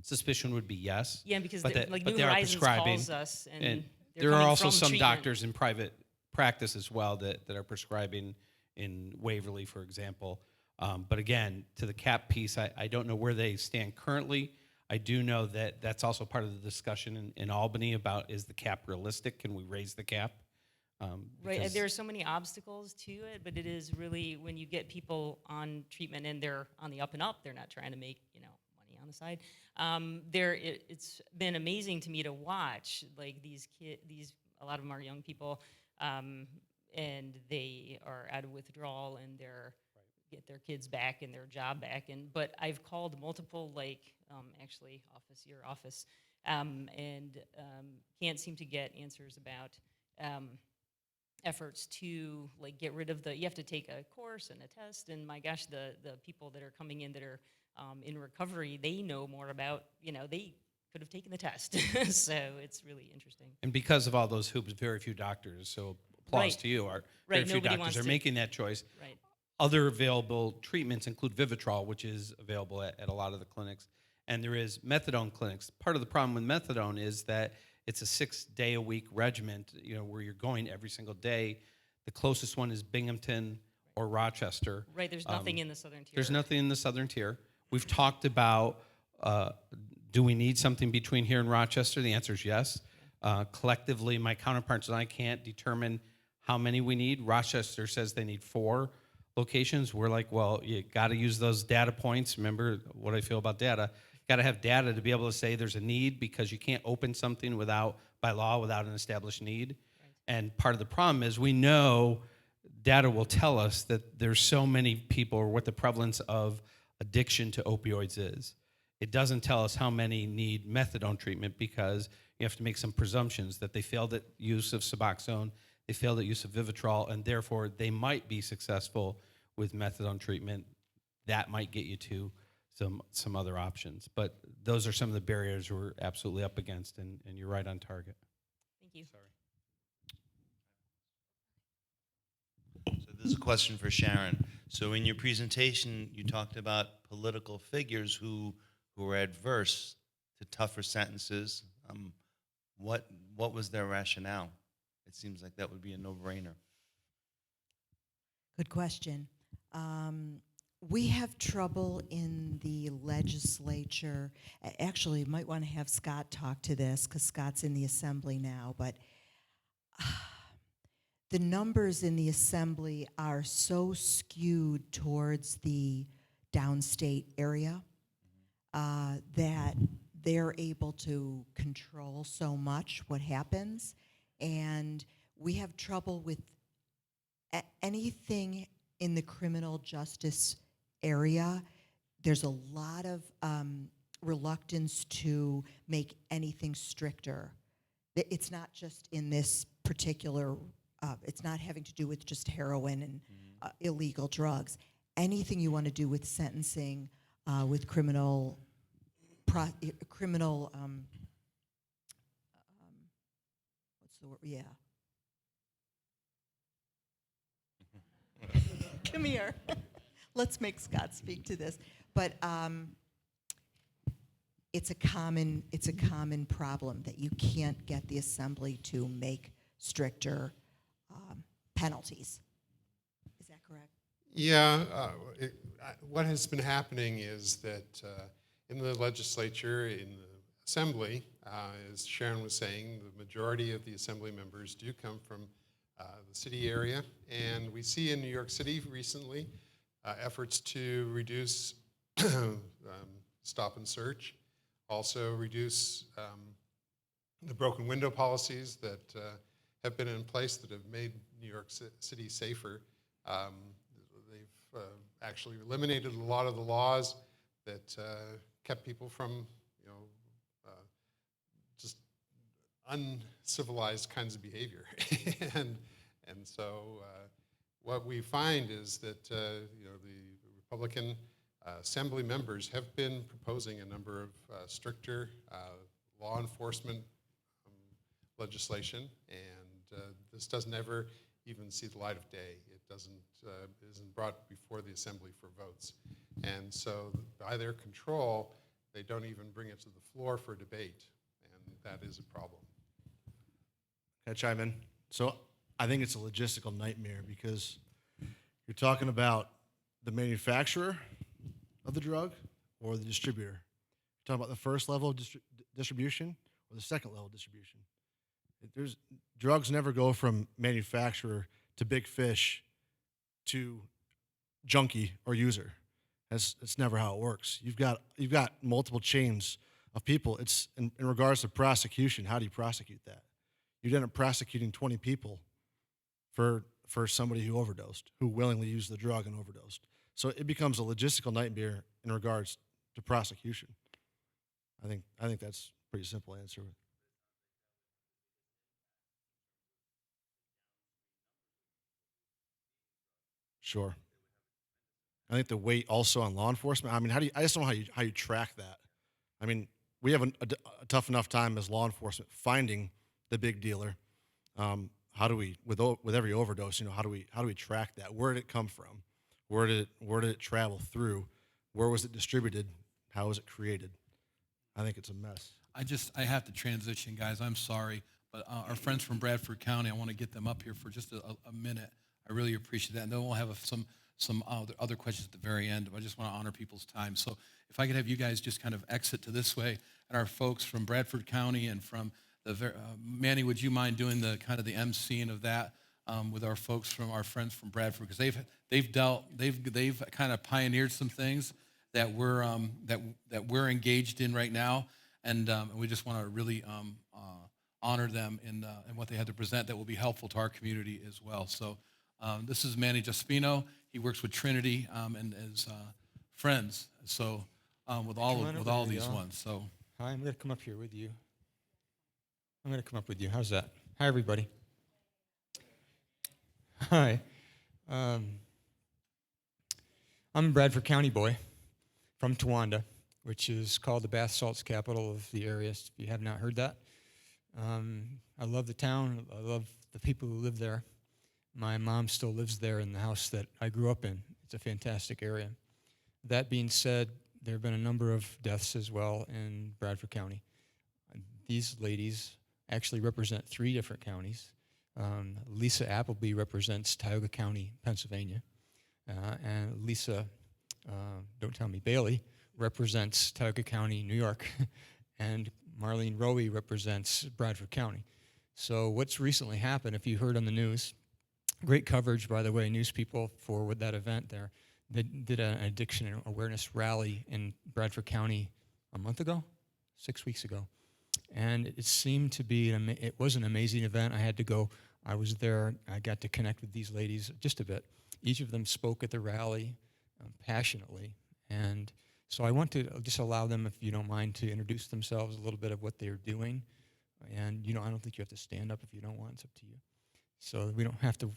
suspicion would be yes. Yeah, because but New they are Horizons prescribing, calls us, and there are also some treatment. doctors in private practice as well that are prescribing in Waverly, for example. But again, to the cap piece, I don't know where they stand currently. I do know that that's also part of the discussion in Albany about, is the cap realistic? Can we raise the cap? Right, Because- there are so many obstacles to it, but it is really, when you get people on treatment and they're on the up and up, they're not trying to make, money on the side. It's been amazing to me to watch, like, these a lot of them are young people, and they are out of withdrawal, and get their kids back and their job back. But I've called multiple, actually your office, and can't seem to get answers about efforts to get rid of you have to take a course and a test, and my gosh, the people that are coming in that are in recovery, they know more about, they could have taken the test. So it's really interesting. And because of all those hoops, very few doctors, so applause Right. to you, very Right, few nobody doctors wants are to- making that choice. Right. Other available treatments include Vivitrol, which is available at a lot of the clinics, and there is methadone clinics. Part of the problem with methadone is that it's a 6-day-a-week regimen, where you're going every single day. The closest one is Binghamton or Rochester. Right, there's nothing in the southern tier. There's nothing in the southern tier. We've talked about, do we need something between here and Rochester? The answer is yes. Collectively, my counterparts and I can't determine how many we need. Rochester says they need 4 locations. We're like, well, you got to use those data points. Remember what I feel about data. Got to have data to be able to say there's a need, because you can't open something by law without an established need. Right. And part of the problem is we know data will tell us that there's so many people, or what the prevalence of addiction to opioids is. It doesn't tell us how many need methadone treatment, because you have to make some presumptions that they failed at use of Suboxone, they failed at use of Vivitrol, and therefore they might be successful with methadone treatment. That might get you to some other options. But those are some of the barriers we're absolutely up against, and you're right on target. Thank you. Sorry. So this is a question for Sharon. So in your presentation, you talked about political figures who were adverse to tougher sentences. What was their rationale? It seems like that would be a no-brainer. Good question. We have trouble in the legislature. Actually, you might want to have Scott talk to this, because Scott's in the assembly now, but the numbers in the assembly are so skewed towards the downstate area that they're able to control so much what happens, and we have trouble with anything in the criminal justice area. There's a lot of reluctance to make anything stricter. It's not just in this particular, it's not having to do with just heroin and illegal drugs. Anything you want to do with sentencing, with criminal, what's the word? Yeah. Come here. Let's make Scott speak to this. But it's a common problem that you can't get the assembly to make stricter penalties. Is that correct? Yeah. What has been happening is that in the legislature, in the assembly, as Sharon was saying, the majority of the assembly members do come from the city area, and we see in New York City recently efforts to reduce stop and search, also reduce the broken window policies that have been in place that have made New York City safer. They've actually eliminated a lot of the laws that kept people from, just uncivilized kinds of behavior. and so what we find is that the Republican assembly members have been proposing a number of stricter law enforcement legislation, and this doesn't ever even see the light of day. It isn't brought before the assembly for votes. And so by their control, they don't even bring it to the floor for debate, and that is a problem. Can I chime in? So I think it's a logistical nightmare, because You're talking about the manufacturer of the drug or the distributor. You're talking about the first level of distribution or the second level of distribution. Drugs never go from manufacturer to big fish to junkie or user. That's never how it works. You've got multiple chains of people. It's in regards to prosecution. How do you prosecute that? You'd end up prosecuting 20 people for somebody who overdosed, who willingly used the drug and overdosed. So it becomes a logistical nightmare in regards to prosecution. I think that's a pretty simple answer. Sure. I think the weight also on law enforcement. I mean, I just don't know how you track that. I mean, we have a tough enough time as law enforcement finding the big dealer. How do we, with every overdose, how do we track that? Where did it come from? Where did it travel through? Where was it distributed? How was it created? I think it's a mess. I have to transition, guys. I'm sorry, but our friends from Bradford County, I want to get them up here for just a minute. I really appreciate that. And then we'll have some other questions at the very end. But I just want to honor people's time. So if I could have you guys just kind of exit to this way, and our folks from Bradford County and from Manny, would you mind doing the kind of the emceeing of that with our folks from our friends from Bradford, because they've kind of pioneered some things that we're engaged in right now, and we just want to really honor them in what they had to present that will be helpful to our community as well. So this is Manny Jaspino. He works with Trinity and is friends. So with all these ones. So hi, I'm going to come up here with you. I'm going to come up with you. How's that? Hi, everybody. Hi. I'm a Bradford County boy from Towanda, which is called the bath salts capital of the area, if you have not heard that. I love the town. I love the people who live there. My mom still lives there in the house that I grew up in. It's a fantastic area. That being said, there have been a number of deaths as well in Bradford County. These ladies actually represent 3 different counties. Lisa Appleby represents Tioga County, Pennsylvania. And Lisa, don't tell me, Bailey represents Tioga County, New York. And Marlene Rowe represents Bradford County. So what's recently happened, if you heard on the news, great coverage, by the way, news people for that event there. They did an addiction awareness rally in Bradford County a month ago, 6 weeks ago. And it seemed to be, it was an amazing event. I had to go, I was there, I got to connect with these ladies just a bit. Each of them spoke at the rally passionately. And so I want to just allow them, if you don't mind, to introduce themselves, a little bit of what they're doing. And, I don't think you have to stand up if you don't want, it's up to you. So we don't have to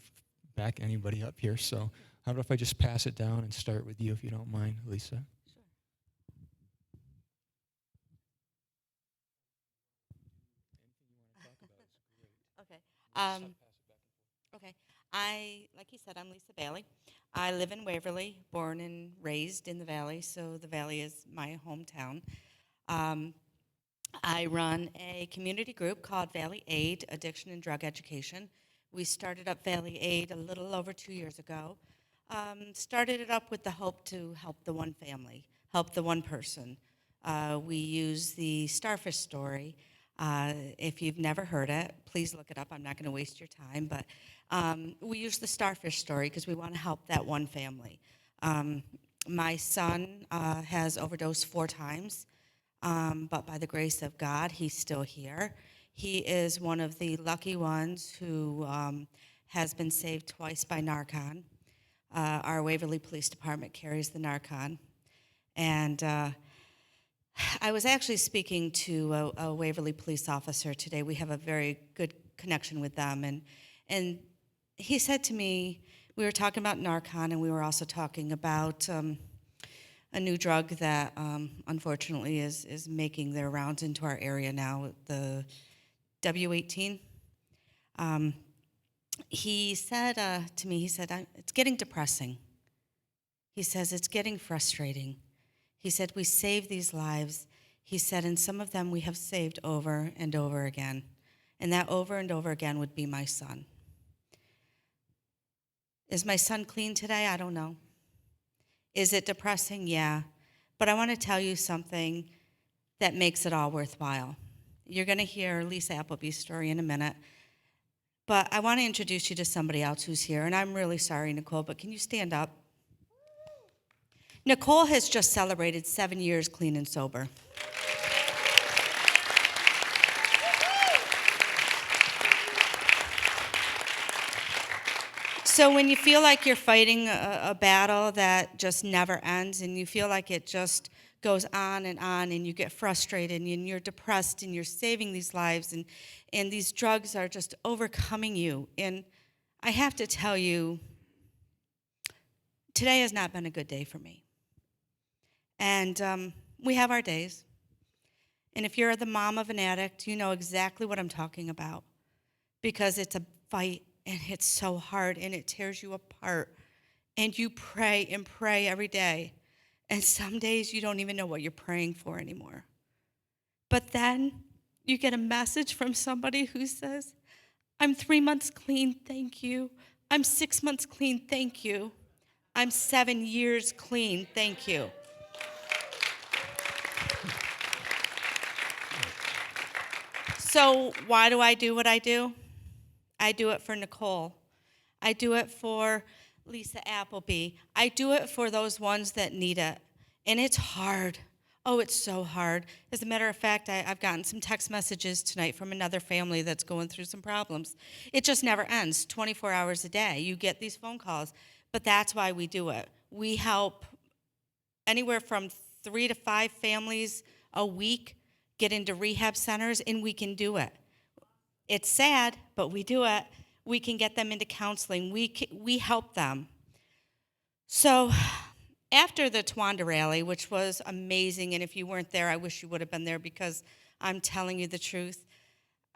back anybody up here. So how about if I just pass it down and start with you, if you don't mind, Lisa? Okay. Okay. Like you said, I'm Lisa Bailey. I live in Waverly, born and raised in the Valley, so the Valley is my hometown. I run a community group called Valley Aid, Addiction and Drug Education. We started up Valley Aid a little over 2 years ago. Started it up with the hope to help the one family, help the one person. We use the Starfish story. If you've never heard it, please look it up. I'm not going to waste your time, but we use the Starfish story because we want to help that one family. My son has overdosed 4 times, but by the grace of God, he's still here. He is one of the lucky ones who has been saved twice by Narcan. Our Waverly Police Department carries the Narcan. And I was actually speaking to a Waverly police officer today. We have a very good connection with them. And he said to me, we were talking about Narcan, and we were also talking about a new drug that unfortunately is making their rounds into our area now, the W18. He said to me, he said, it's getting depressing. He says, it's getting frustrating. He said, we save these lives. He said, and some of them we have saved over and over again. And that over and over again would be my son. Is my son clean today? I don't know. Is it depressing? Yeah. But I want to tell you something that makes it all worthwhile. You're going to hear Lisa Appleby's story in a minute. But I want to introduce you to somebody else who's here. And I'm really sorry, Nicole, but can you stand up? Nicole has just celebrated 7 years clean and sober. So when you feel like you're fighting a battle that just never ends, and you feel like it just goes on, and you get frustrated, and you're depressed, and you're saving these lives, and these drugs are just overcoming you. And I have to tell you, today has not been a good day for me. And we have our days. And if you're the mom of an addict, you know exactly what I'm talking about, because it's a fight. And it's so hard, and it tears you apart. And you pray and pray every day. And some days you don't even know what you're praying for anymore. But then you get a message from somebody who says, I'm 3 months clean, thank you. I'm 6 months clean, thank you. I'm 7 years clean, thank you. So why do I do what I do? I do it for Nicole. I do it for Lisa Appleby. I do it for those ones that need it. And it's hard. Oh, it's so hard. As a matter of fact, I've gotten some text messages tonight from another family that's going through some problems. It just never ends, 24 hours a day. You get these phone calls. But that's why we do it. We help anywhere from 3 to 5 families a week get into rehab centers, and we can do it. It's sad, but we do it. We can get them into counseling. We help them. So after the Towanda rally, which was amazing, and if you weren't there, I wish you would have been there, because I'm telling you the truth.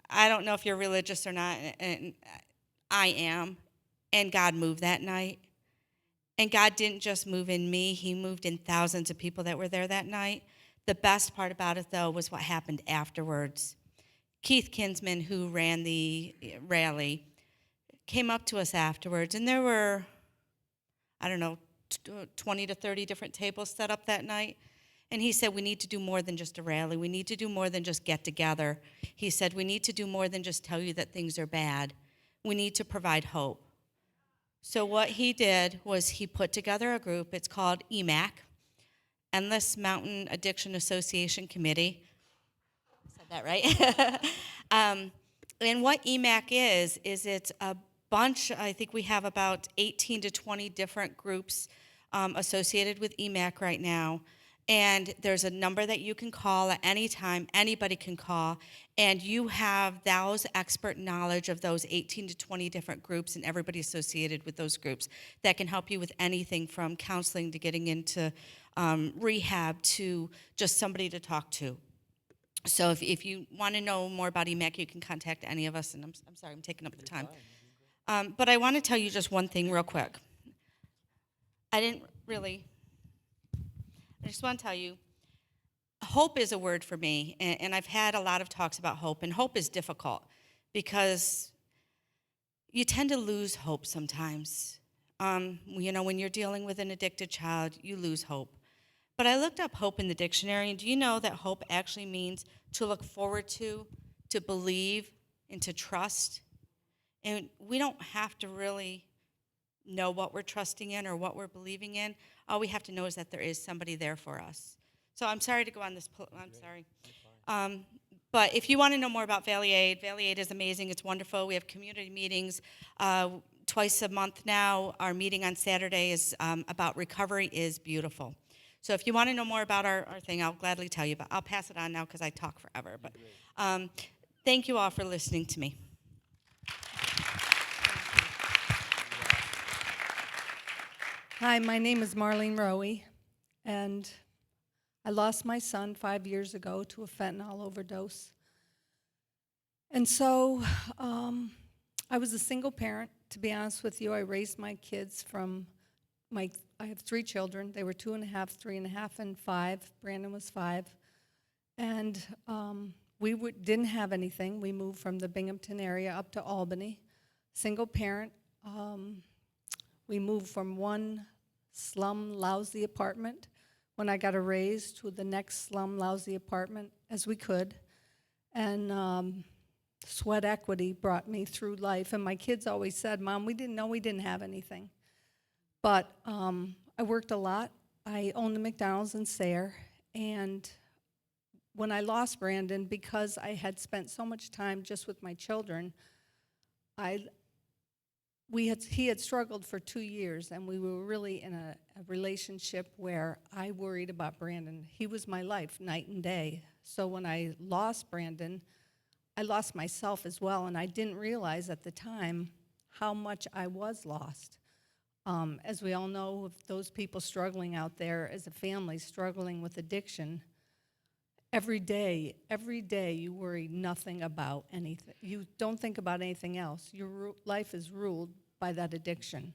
I don't know if you're religious or not, and I am, and God moved that night. And God didn't just move in me, he moved in thousands of people that were there that night. The best part about it, though, was what happened afterwards. Keith Kinsman, who ran the rally, came up to us afterwards, and there were, I don't know, 20 to 30 different tables set up that night. And he said, we need to do more than just a rally. We need to do more than just get together. He said, we need to do more than just tell you that things are bad. We need to provide hope. So what he did was he put together a group. It's called EMAC, Endless Mountain Addiction Association Committee. That right? And what EMAC is it's a bunch, I think we have about 18 to 20 different groups associated with EMAC right now. And there's a number that you can call at any time, anybody can call, and you have those expert knowledge of those 18 to 20 different groups and everybody associated with those groups that can help you with anything from counseling to getting into rehab to just somebody to talk to. So if you want to know more about EMAC, you can contact any of us, and I'm sorry, I'm taking up the time. But I want to tell you just one thing real quick. I just want to tell you, hope is a word for me, and I've had a lot of talks about hope, and hope is difficult because you tend to lose hope sometimes. When you're dealing with an addicted child, you lose hope. But I looked up hope in the dictionary, and do you know that hope actually means to look forward to believe, and to trust? And we don't have to really know what we're trusting in or what we're believing in. All we have to know is that there is somebody there for us. So I'm sorry to go on this, I'm sorry. But if you want to know more about Valley Aid is amazing, it's wonderful. We have community meetings twice a month now. Our meeting on Saturday is about recovery is beautiful. So if you want to know more about our thing, I'll gladly tell you, but I'll pass it on now because I talk forever. But thank you all for listening to me. Hi, my name is Marlene Rowe, and I lost my son 5 years ago to a fentanyl overdose. And so I was a single parent, to be honest with you. I raised my kids I have 3 children. They were 2.5, 3.5, and 5. Brandon was 5. And we didn't have anything. We moved from the Binghamton area up to Albany. Single parent. We moved from one slum lousy apartment when I got a raise to the next slum lousy apartment as we could. And sweat equity brought me through life. And my kids always said, Mom, we didn't know we didn't have anything. But I worked a lot. I owned the McDonald's in Sayre. And when I lost Brandon, because I had spent so much time just with my children, he had struggled for 2 years, and we were really in a relationship where I worried about Brandon. He was my life, night and day. So when I lost Brandon, I lost myself as well, and I didn't realize at the time how much I was lost. As we all know, of those people struggling out there as a family, struggling with addiction, every day you worry nothing about anything. You don't think about anything else. Your life is ruled by that addiction.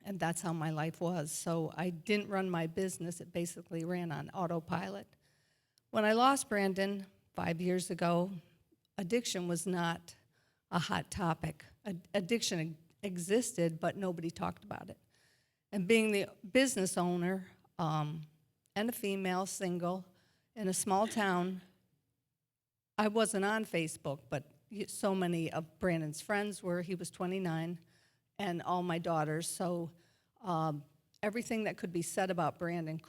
And that's how my life was. So I didn't run my business. It basically ran on autopilot. When I lost Brandon 5 years ago, addiction was not a hot topic. Addiction existed, but nobody talked about it. And being the business owner and a female, single, in a small town, I wasn't on Facebook, but so many of Brandon's friends were. He was 29, and all my daughters. So everything that could be said about Brandon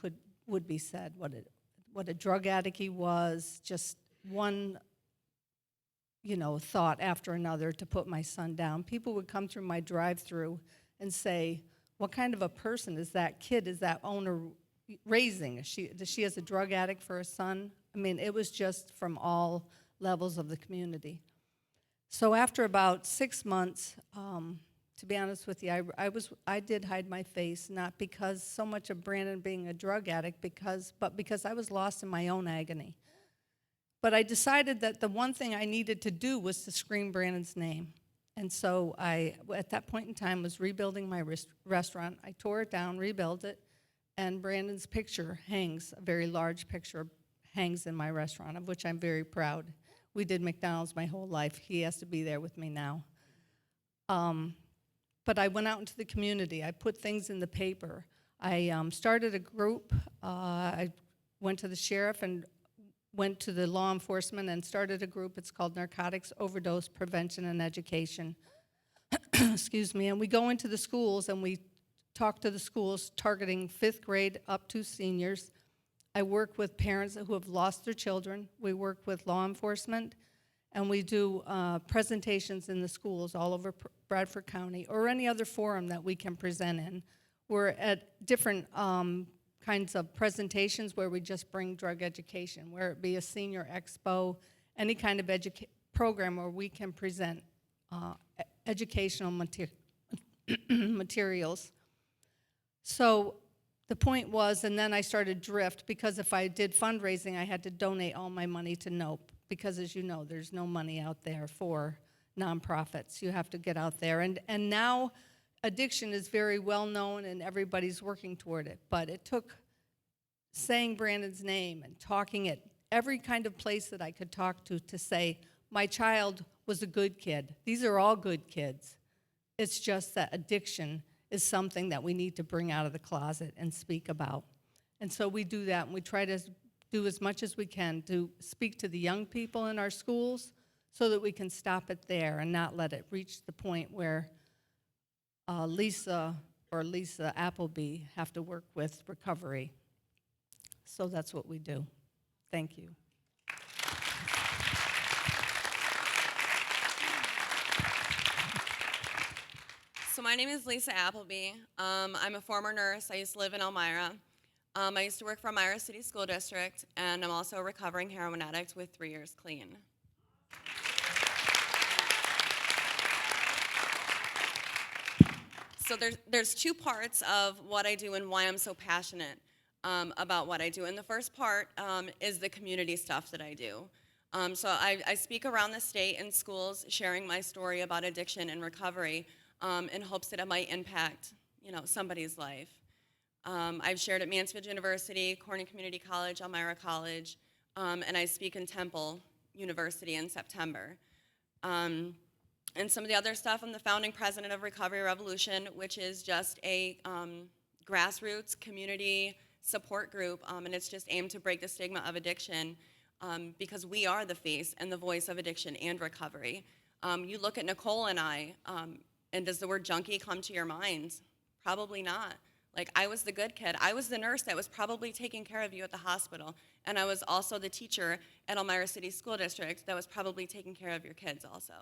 would be said. What a drug addict he was, just one thought after another to put my son down. People would come through my drive-through and say, what kind of a person is that kid, is that owner raising? Does she has a drug addict for a son? I mean, it was just from all levels of the community. So after about 6 months, to be honest with you, I did hide my face, not because so much of Brandon being a drug addict, but because I was lost in my own agony. But I decided that the one thing I needed to do was to scream Brandon's name. And so I, at that point in time, was rebuilding my restaurant. I tore it down, rebuilt it, and Brandon's picture hangs, a very large picture hangs in my restaurant, of which I'm very proud. We did McDonald's my whole life. He has to be there with me now. But I went out into the community. I put things in the paper. I started a group. I went to the sheriff and went to the law enforcement and started a group. It's called Narcotics Overdose Prevention and Education. Excuse me. And we go into the schools and we talk to the schools targeting 5th grade up to seniors. I work with parents who have lost their children. We work with law enforcement, and we do presentations in the schools all over Bradford County or any other forum that we can present in. We're at different kinds of presentations where we just bring drug education, where it be a senior expo, any kind of program where we can present educational materials. So the point was, and then I started Drift, because if I did fundraising, I had to donate all my money to NOPE, because as you know, there's no money out there for nonprofits. You have to get out there. And now addiction is very well known and everybody's working toward it. But it took saying Brandon's name and talking at every kind of place that I could talk to say, my child was a good kid. These are all good kids. It's just that addiction is something that we need to bring out of the closet and speak about. And so we do that, and we try to do as much as we can to speak to the young people in our schools so that we can stop it there and not let it reach the point where Lisa Appleby have to work with recovery. So that's what we do. Thank you. So my name is Lisa Appleby. I'm a former nurse. I used to live in Elmira. I used to work for Elmira City School District, and I'm also a recovering heroin addict with 3 years clean. So there's two parts of what I do and why I'm so passionate about what I do. And the first part is the community stuff that I do. So I speak around the state in schools sharing my story about addiction and recovery in hopes that it might impact, somebody's life. I've shared at Mansfield University, Corning Community College, Elmira College, and I speak in Temple University in September. And some of the other stuff, I'm the founding president of Recovery Revolution, which is just a grassroots community support group, and it's just aimed to break the stigma of addiction because we are the face and the voice of addiction and recovery. You look at Nicole and I, and does the word junkie come to your mind? Probably not. Like, I was the good kid. I was the nurse that was probably taking care of you at the hospital, and I was also the teacher at Elmira City School District that was probably taking care of your kids also.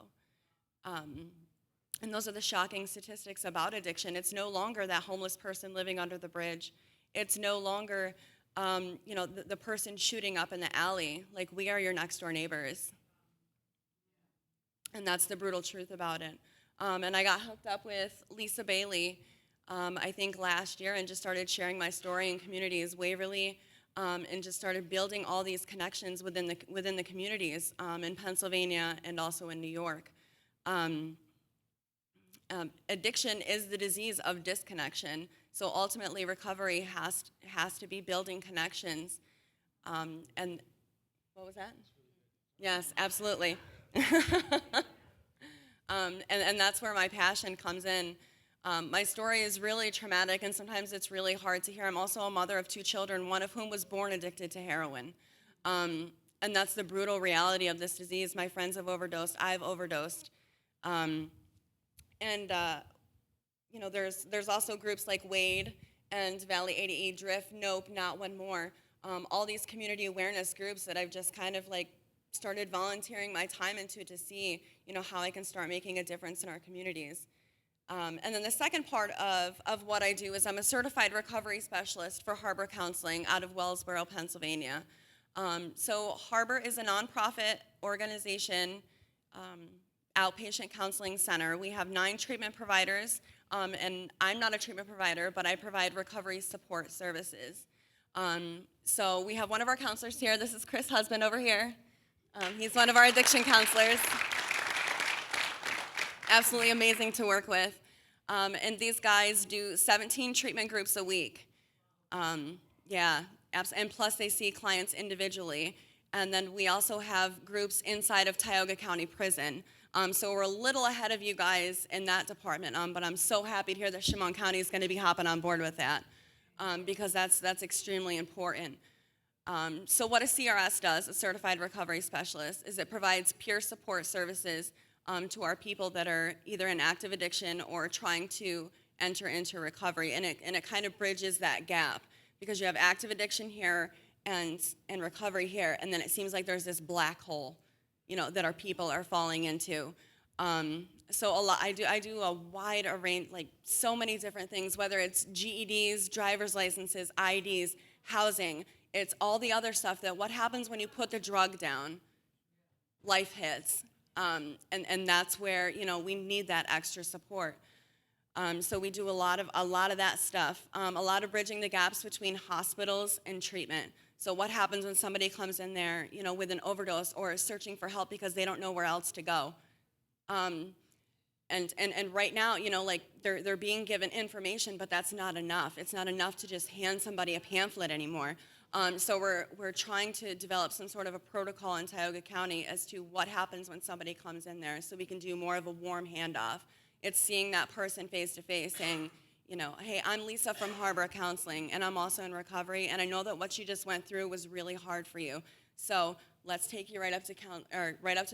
And those are the shocking statistics about addiction. It's no longer that homeless person living under the bridge. It's no longer, the person shooting up in the alley. Like, we are your next door neighbors. And that's the brutal truth about it. And I got hooked up with Lisa Bailey, I think last year, and just started sharing my story in communities, Waverly, and just started building all these connections within the communities in Pennsylvania and also in New York. Addiction is the disease of disconnection. So ultimately, recovery has to be building connections. And what was that? Yes, absolutely. And that's where my passion comes in. My story is really traumatic, and sometimes it's really hard to hear. I'm also a mother of 2 children, one of whom was born addicted to heroin. And that's the brutal reality of this disease. My friends have overdosed. I've overdosed. There's also groups like WADE and Valley ADE, DRIFT, NOPE, Not One More. All these community awareness groups that I've just kind of like started volunteering my time into to see, how I can start making a difference in our communities. And then the second part of what I do is I'm a certified recovery specialist for Harbor Counseling out of Wellsboro, Pennsylvania. So Harbor is a nonprofit organization, outpatient counseling center. We have 9 treatment providers, and I'm not a treatment provider, but I provide recovery support services. So we have one of our counselors here. This is Chris Husband over here. He's one of our addiction counselors. Absolutely amazing to work with. And these guys do 17 treatment groups a week. And plus they see clients individually. And then we also have groups inside of Tioga County Prison. So we're a little ahead of you guys in that department, but I'm so happy to hear that Chemung County is going to be hopping on board with that because that's extremely important. So what a CRS does, a Certified Recovery Specialist, is it provides peer support services to our people that are either in active addiction or trying to enter into recovery, and it kind of bridges that gap because you have active addiction here and recovery here, and then it seems like there's this black hole, that our people are falling into. So I do a wide array, like so many different things, whether it's GEDs, driver's licenses, IDs, housing. It's all the other stuff that what happens when you put the drug down, life hits. And that's where, we need that extra support. So we do a lot of that stuff, a lot of bridging the gaps between hospitals and treatment. So what happens when somebody comes in there, with an overdose or is searching for help because they don't know where else to go? And right now, like they're being given information, but that's not enough. It's not enough to just hand somebody a pamphlet anymore. So we're trying to develop some sort of a protocol in Tioga County as to what happens when somebody comes in there so we can do more of a warm handoff. It's seeing that person face to face saying, hey, I'm Lisa from Harbor Counseling, and I'm also in recovery, and I know that what you just went through was really hard for you. So let's take you right up to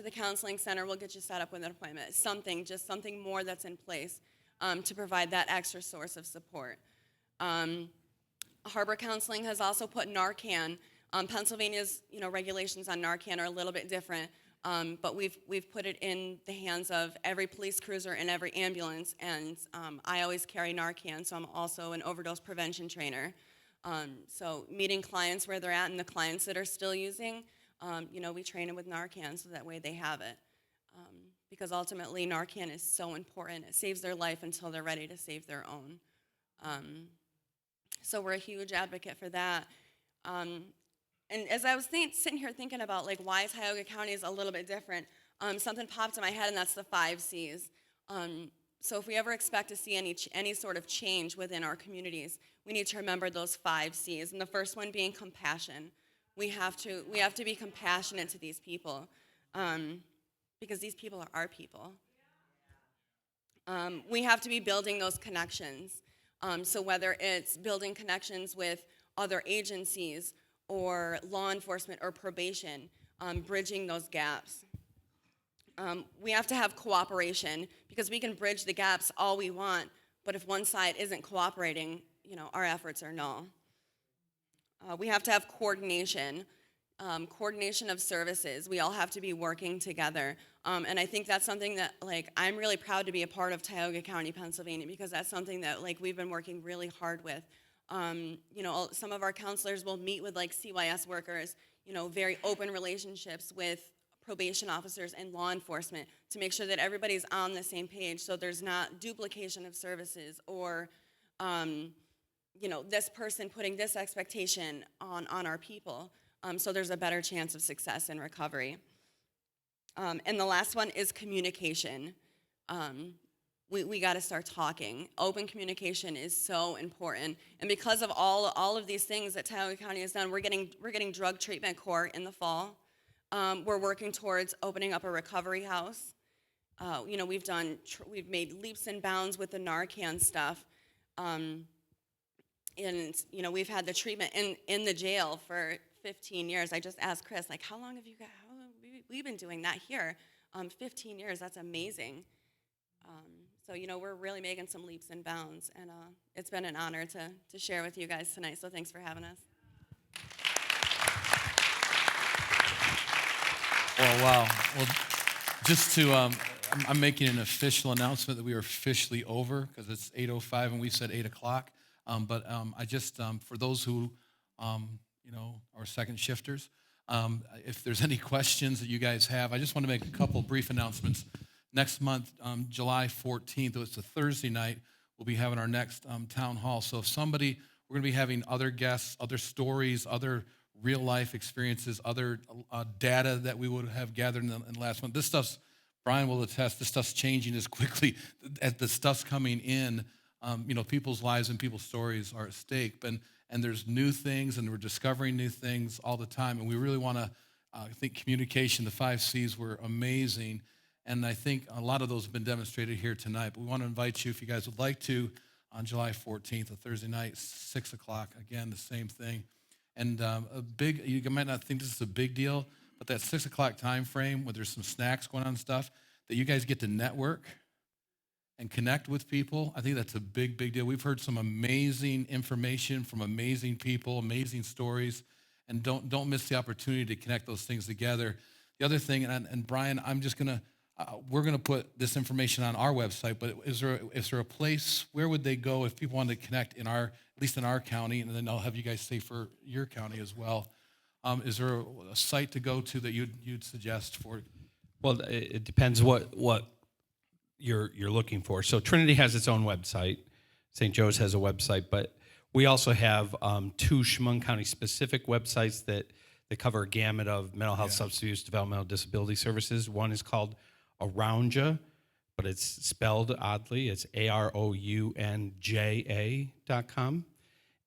the counseling center. We'll get you set up with an appointment. Something more that's in place to provide that extra source of support. Harbor Counseling has also put Narcan. Pennsylvania's regulations on Narcan are a little bit different, but we've put it in the hands of every police cruiser and every ambulance, and I always carry Narcan, so I'm also an overdose prevention trainer. So meeting clients where they're at and the clients that are still using, we train them with Narcan so that way they have it. Because ultimately Narcan is so important. It saves their life until they're ready to save their own. So we're a huge advocate for that. And as I was sitting here thinking about like why Tioga County is a little bit different, something popped in my head, and that's the 5 C's. So if we ever expect to see any sort of change within our communities, we need to remember those 5 C's. And the first one being compassion. We have to be compassionate to these people because these people are our people. We have to be building those connections. So whether it's building connections with other agencies or law enforcement or probation, bridging those gaps. We have to have cooperation because we can bridge the gaps all we want, but if one side isn't cooperating, our efforts are null. We have to have coordination, coordination of services. We all have to be working together. And I think that's something that, I'm really proud to be a part of Tioga County, Pennsylvania, because that's something that, we've been working really hard with. Some of our counselors will meet with, CYS workers, very open relationships with probation officers and law enforcement to make sure that everybody's on the same page so there's not duplication of services or, this person putting this expectation on our people. So there's a better chance of success in recovery. And the last one is communication. We got to start talking. Open communication is so important. And because of all of these things that Tioga County has done, we're getting drug treatment court in the fall. We're working towards opening up a recovery house. We've made leaps and bounds with the Narcan stuff. And we've had the treatment in the jail for 15 years. I just asked Chris, how long have we've been doing that here? 15 years, that's amazing. So, we're really making some leaps and bounds, and it's been an honor to share with you guys tonight, so thanks for having us. Well, wow. Well, just to, I'm making an official announcement that we are officially over because it's 8:05 and we said 8 o'clock. But I just, for those who, are second shifters, if there's any questions that you guys have, I just want to make a couple brief announcements. Next month, July 14th, it's a Thursday night, we'll be having our next town hall. So if somebody, we're going to be having other guests, other stories, other real life experiences, other data that we would have gathered in the last month. This stuff's, Brian will attest, this stuff's changing as quickly as the stuff's coming in. People's lives and people's stories are at stake. And there's new things, and we're discovering new things all the time. And we really want to, I think communication, the 5 C's were amazing. And I think a lot of those have been demonstrated here tonight. But we want to invite you, if you guys would like to, on July 14th, a Thursday night, 6 o'clock. Again, the same thing. And you might not think this is a big deal, but that 6 o'clock time frame where there's some snacks going on and stuff, that you guys get to network and connect with people, I think that's a big, big deal. We've heard some amazing information from amazing people, amazing stories, and don't miss the opportunity to connect those things together. The other thing, and Brian, we're gonna put this information on our website, but is there a place, where would they go if people wanted to connect at least in our county, and then I'll have you guys say for your county as well. Is there a site to go to that you'd suggest for? Well, it depends what you're looking for. So Trinity has its own website. St. Joe's has a website, but we also have 2 Chemung County specific websites that cover a gamut of mental health, substance abuse, developmental disability services. One is called Aroundja, but it's spelled oddly. It's AROUNJA.com.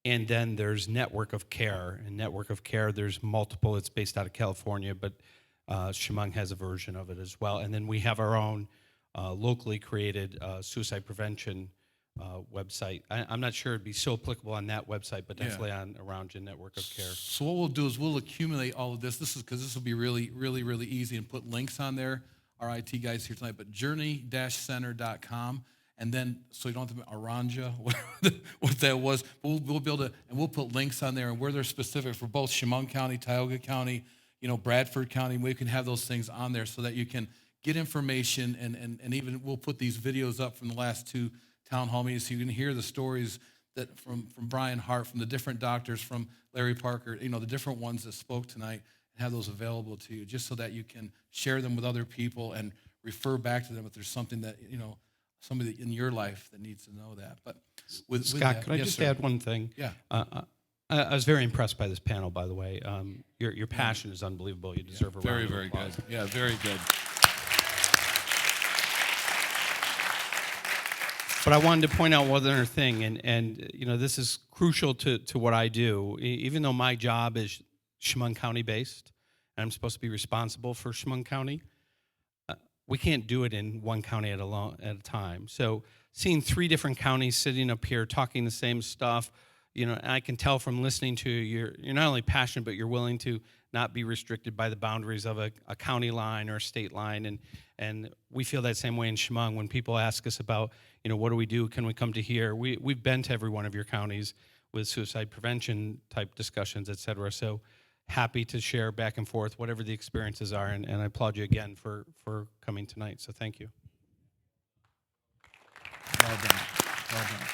And then there's Network of Care. And Network of Care, there's multiple. It's based out of California, but Chemung has a version of it as well. And then we have our own locally created suicide prevention website. I'm not sure it'd be so applicable on that website, but definitely on Aroundja Network of Care. So what we'll do is we'll accumulate all of this. This will be really, really, really easy, and put links on there. Our IT guys here tonight, but journey-center.com. And then, so you don't have to Aroundja, what that was. We'll be able to, and we'll put links on there and where they're specific for both Chemung County, Tioga County, Bradford County. We can have those things on there so that you can get information, and even we'll put these videos up from the last 2 town hall meetings so you can hear the stories that from Brian Hart, from the different doctors, from Larry Parker, the different ones that spoke tonight, and have those available to you just so that you can share them with other people and refer back to them if there's something that, somebody in your life that needs to know that. But with Scott, that, could I just add one thing? Yeah. I was very impressed by this panel, by the way. Your passion is unbelievable. You deserve a round very, of very applause. good. Yeah, very good. But I wanted to point out one other thing, and this is crucial to what I do. Even though my job is Chemung County based, and I'm supposed to be responsible for Chemung County, we can't do it in one county at a time. So seeing 3 different counties sitting up here talking the same stuff, you know, and I can tell from listening to you, you're not only passionate, but you're willing to not be restricted by the boundaries of a county line or a state line. And we feel that same way in Chemung. When people ask us about, you know, what do we do? Can we come to here? We've been to every one of your counties with suicide prevention type discussions, et cetera. So happy to share back and forth whatever the experiences are. And I applaud you again for coming tonight. So thank you. Well done. Well done.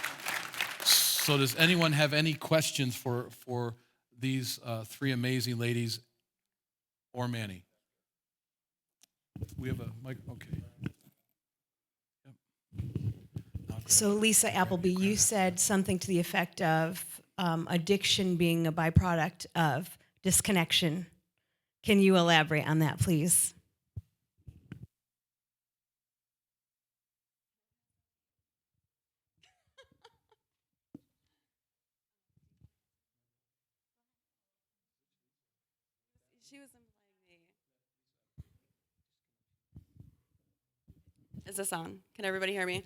So does anyone have any questions for these 3 amazing ladies or Manny? We have a mic. Okay. So, Lisa Appleby, you said something to the effect of addiction being a byproduct of disconnection. Can you elaborate on that, please? She was implying me. Is this on? Can everybody hear me?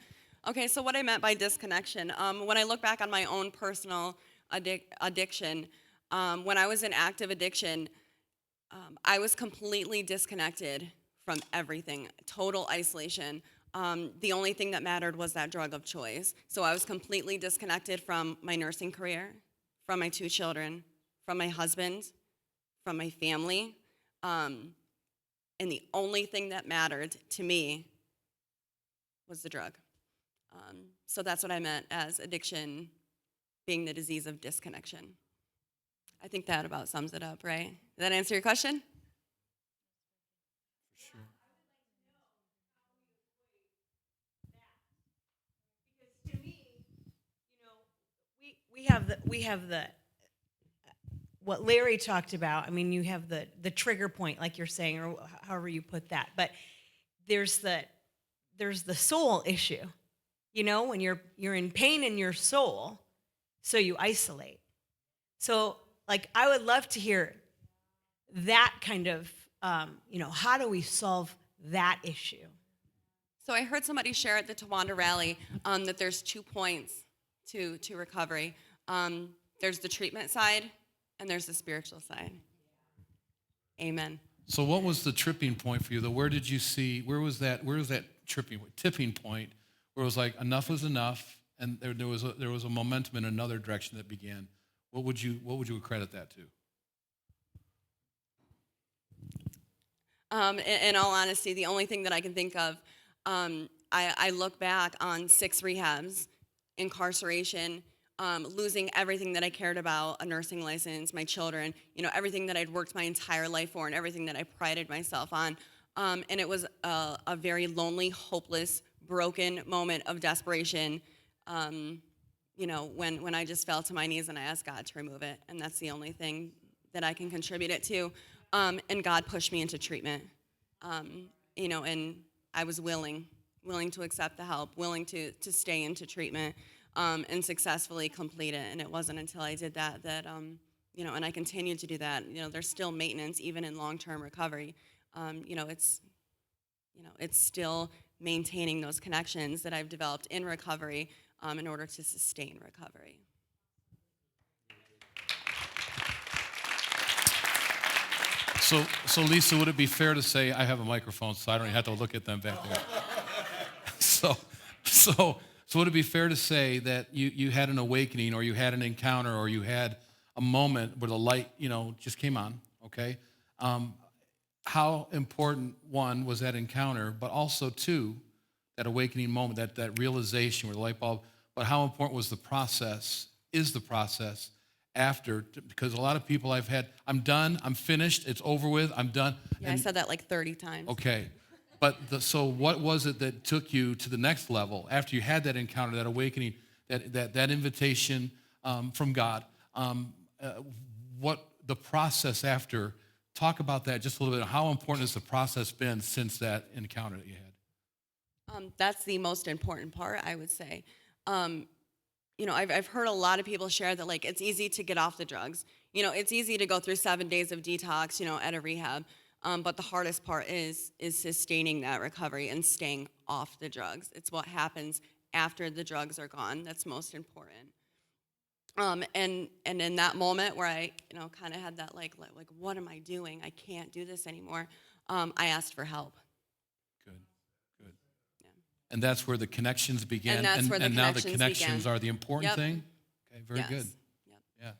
Okay, so what I meant by disconnection, when I look back on my own personal addiction, when I was in active addiction, I was completely disconnected from everything, total isolation. The only thing that mattered was that drug of choice. So I was completely disconnected from my nursing career, from my 2 children, from my husband, from my family. And the only thing that mattered to me was the drug. So that's what I meant as addiction being the disease of disconnection. I think that about sums it up, right? Did that answer your question? Sure. We have the what Larry talked about. I mean, you have the trigger point, like you're saying, or however you put that. But there's the soul issue. You know, when you're in pain in your soul, so you isolate. So, like, I would love to hear that kind of, how do we solve that issue? So I heard somebody share at the Tawanda rally that there's 2 points to recovery. There's the treatment side and there's the spiritual side. Amen. So what was the tripping point for you? Where was that tipping point where it was like enough was enough and there was a momentum in another direction that began? What would you accredit that to? In all honesty, the only thing that I can think of, I look back on 6 rehabs, incarceration, losing everything that I cared about, a nursing license, my children, everything that I'd worked my entire life for and everything that I prided myself on. And it was a very lonely, hopeless, broken moment of desperation, when I just fell to my knees and I asked God to remove it. And that's the only thing that I can contribute it to. And God pushed me into treatment, and I was willing to accept the help, willing to stay into treatment and successfully complete it. And it wasn't until I did that and I continued to do that. There's still maintenance even in long-term recovery. It's still maintaining those connections that I've developed in recovery in order to sustain recovery. So Lisa, would it be fair to say, I have a microphone, so I don't even have to look at them back there. So would it be fair to say that you had an awakening or you had an encounter or you had a moment where the light, just came on, okay? How important, one, was that encounter, but also, two, that awakening moment, that realization where the light bulb, but how important was the process after? Because a lot of people I've had, I'm done, I'm finished, it's over with, I'm done. Yeah, I said that like 30 times. Okay. But so what was it that took you to the next level after you had that encounter, that awakening, that invitation from God? What the process after? Talk about that just a little bit. How important has the process been since that encounter that you had? That's the most important part, I would say. I've heard a lot of people share that, like, it's easy to get off the drugs. It's easy to go through 7 days of detox, at a rehab. But the hardest part is sustaining that recovery and staying off the drugs. It's what happens after the drugs are gone that's most important. And in that moment where I, kind of had that like, what am I doing? I can't do this anymore. I asked for help. And that's where the connections began. And that's where the now the connections connections began. are the important Yep. thing. Okay, very Yes. good. Yep. Yeah.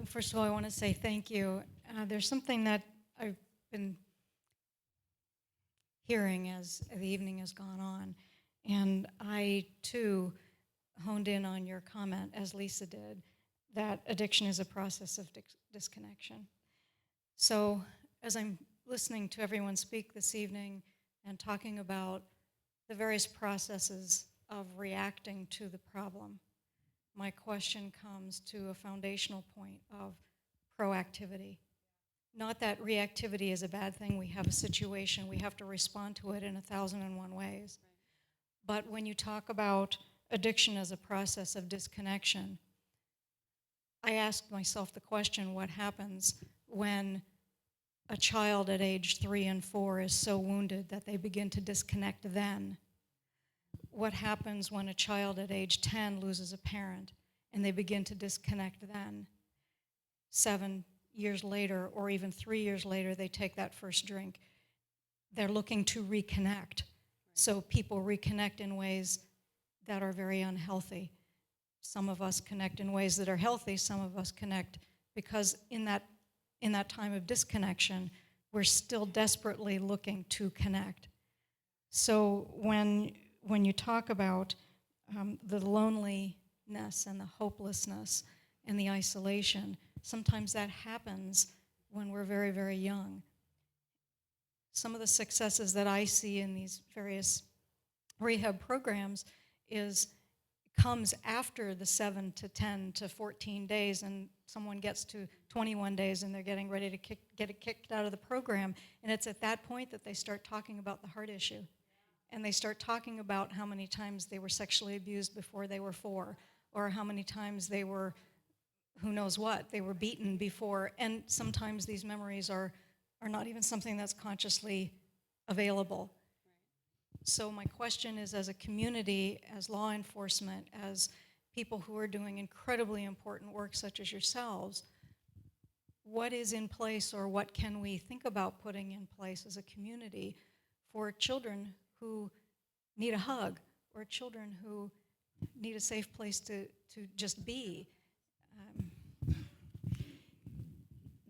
First of all, I want to say thank you. There's something that I've been hearing as the evening has gone on, and I too honed in on your comment, as Lisa did, that addiction is a process of disconnection. So as I'm listening to everyone speak this evening and talking about the various processes of reacting to the problem, my question comes to a foundational point of proactivity. Not that reactivity is a bad thing. We have a situation, we have to respond to it in 1,001 ways. But when you talk about addiction as a process of disconnection, I asked myself the question, what happens when a child at age 3 and 4 is so wounded that they begin to disconnect then? What happens when a child at age 10 loses a parent and they begin to disconnect then? 7 years later, or even 3 years later, they take that first drink. They're looking to reconnect. So people reconnect in ways that are very unhealthy. Some of us connect in ways that are healthy. Some of us connect because in that time of disconnection, we're still desperately looking to connect. So when you talk about the loneliness and the hopelessness and the isolation, sometimes that happens when we're very, very young. Some of the successes that I see in these various rehab programs comes after the 7 to 10 to 14 days, and someone gets to 21 days and they're getting ready to get it kicked out of the program. And it's at that point that they start talking about the heart issue. And they start talking about how many times they were sexually abused before they were 4, or how many times they were, who knows what, they were beaten before. And sometimes these memories are not even something that's consciously available. So my question is, as a community, as law enforcement, as people who are doing incredibly important work such as yourselves, what is in place, or what can we think about putting in place as a community for children who need a hug, or children who need a safe place to just be?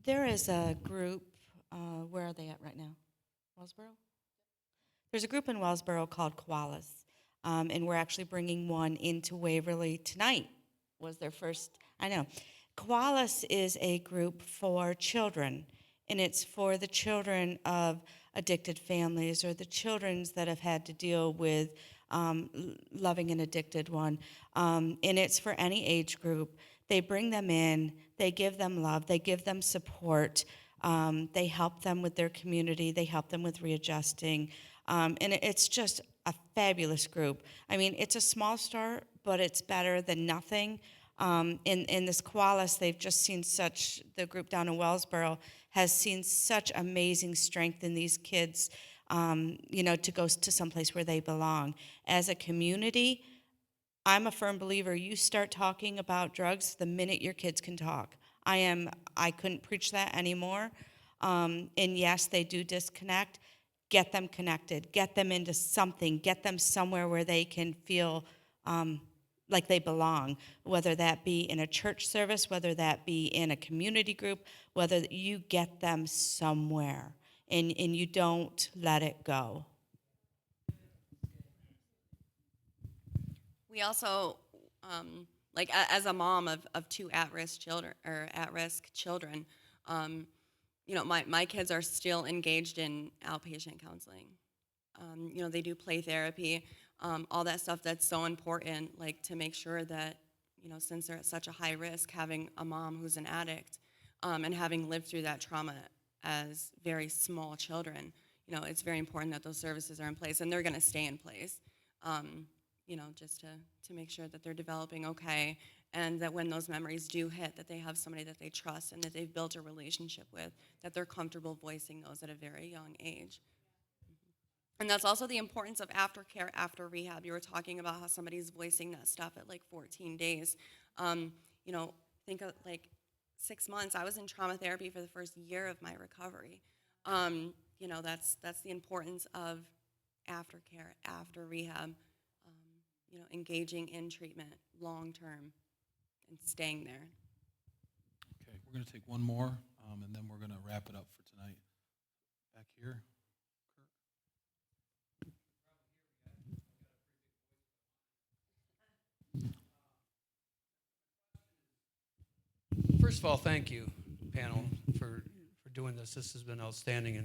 There is a group, where are they at right now? Wellsboro? There's a group in Wellsboro called Koalas, and we're actually bringing one into Waverly tonight. Was their first, I know. Koalas is a group for children, and it's for the children of addicted families, or the children that have had to deal with loving an addicted one. And it's for any age group. They bring them in, they give them love, they give them support, they help them with their community, they help them with readjusting. And it's just a fabulous group. I mean, it's a small start, but it's better than nothing. In this Koalas, they've just seen the group down in Wellsboro has seen such amazing strength in these kids, to go to someplace where they belong. As a community, I'm a firm believer, you start talking about drugs the minute your kids can talk. I couldn't preach that anymore. And yes, they do disconnect. Get them connected, get them into something, get them somewhere where they can feel like they belong, whether that be in a church service, whether that be in a community group, whether you get them somewhere and you don't let it go. We also, as a mom of 2 at-risk children, my kids are still engaged in outpatient counseling. They do play therapy, all that stuff that's so important, to make sure that, since they're at such a high risk, having a mom who's an addict, and having lived through that trauma as very small children, it's very important that those services are in place, and they're going to stay in place, just to make sure that they're developing okay, and that when those memories do hit, that they have somebody that they trust and that they've built a relationship with, that they're comfortable voicing those at a very young age. And that's also the importance of aftercare after rehab. You were talking about how somebody's voicing that stuff at like 14 days. You know, think of like 6 months. I was in trauma therapy for the first year of my recovery. You know, that's the importance of aftercare after rehab. You know, engaging in treatment long term and staying there. Okay, we're going to take one more, and then we're going to wrap it up for tonight. Back here. First of all, thank you, panel, for doing this. This has been outstanding,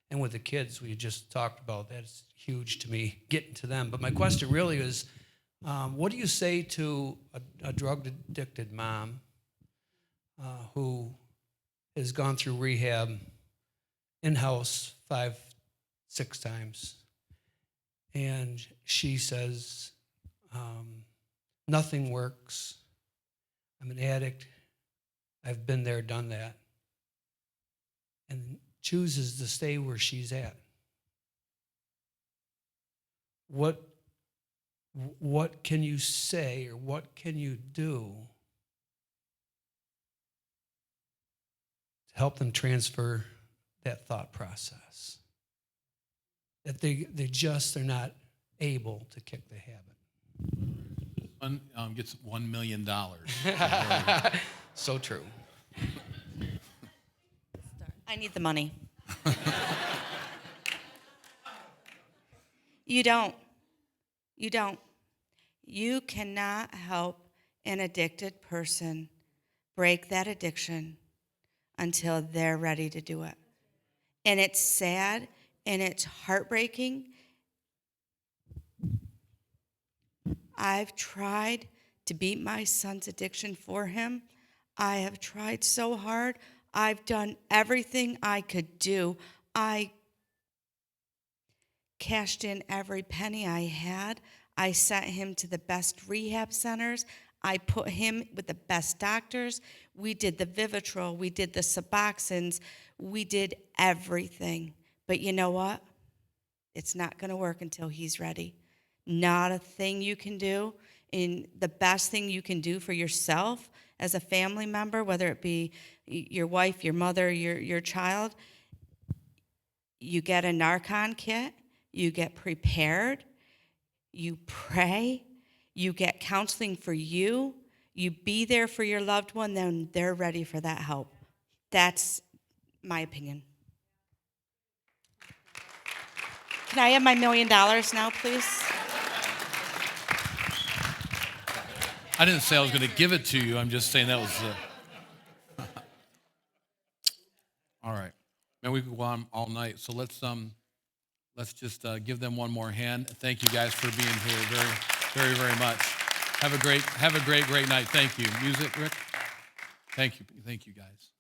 and with the kids we just talked about, that's huge to me, getting to them. But my question really is, what do you say to a drug-addicted mom who has gone through rehab in-house 5-6 times, and she says, nothing works, I'm an addict, I've been there, done that, and chooses to stay where she's at? What can you say, or what can you do to help them transfer that thought process? That they're not able to kick the habit. One gets $1 million. So true. I need the money. You don't. You don't. You cannot help an addicted person break that addiction until they're ready to do it. And it's sad and it's heartbreaking. I've tried to beat my son's addiction for him. I have tried so hard. I've done everything I could do. I cashed in every penny I had. I sent him to the best rehab centers. I put him with the best doctors. We did the Vivitrol. We did the Suboxones. We did everything. But you know what? It's not going to work until he's ready. Not a thing you can do. And the best thing you can do for yourself as a family member, whether it be your wife, your mother, your child, you get a Narcan kit, you get prepared, you pray, you get counseling for you, you be there for your loved one, then they're ready for that help. That's my opinion. Can I have my $1 million now, please? I didn't say I was going to give it to you. I'm just saying that was all right. Man, we could go on all night. So let's just give them one more hand. Thank you guys for being here very, very, very much. Have a great night. Thank you. Music, Rick. Thank you guys.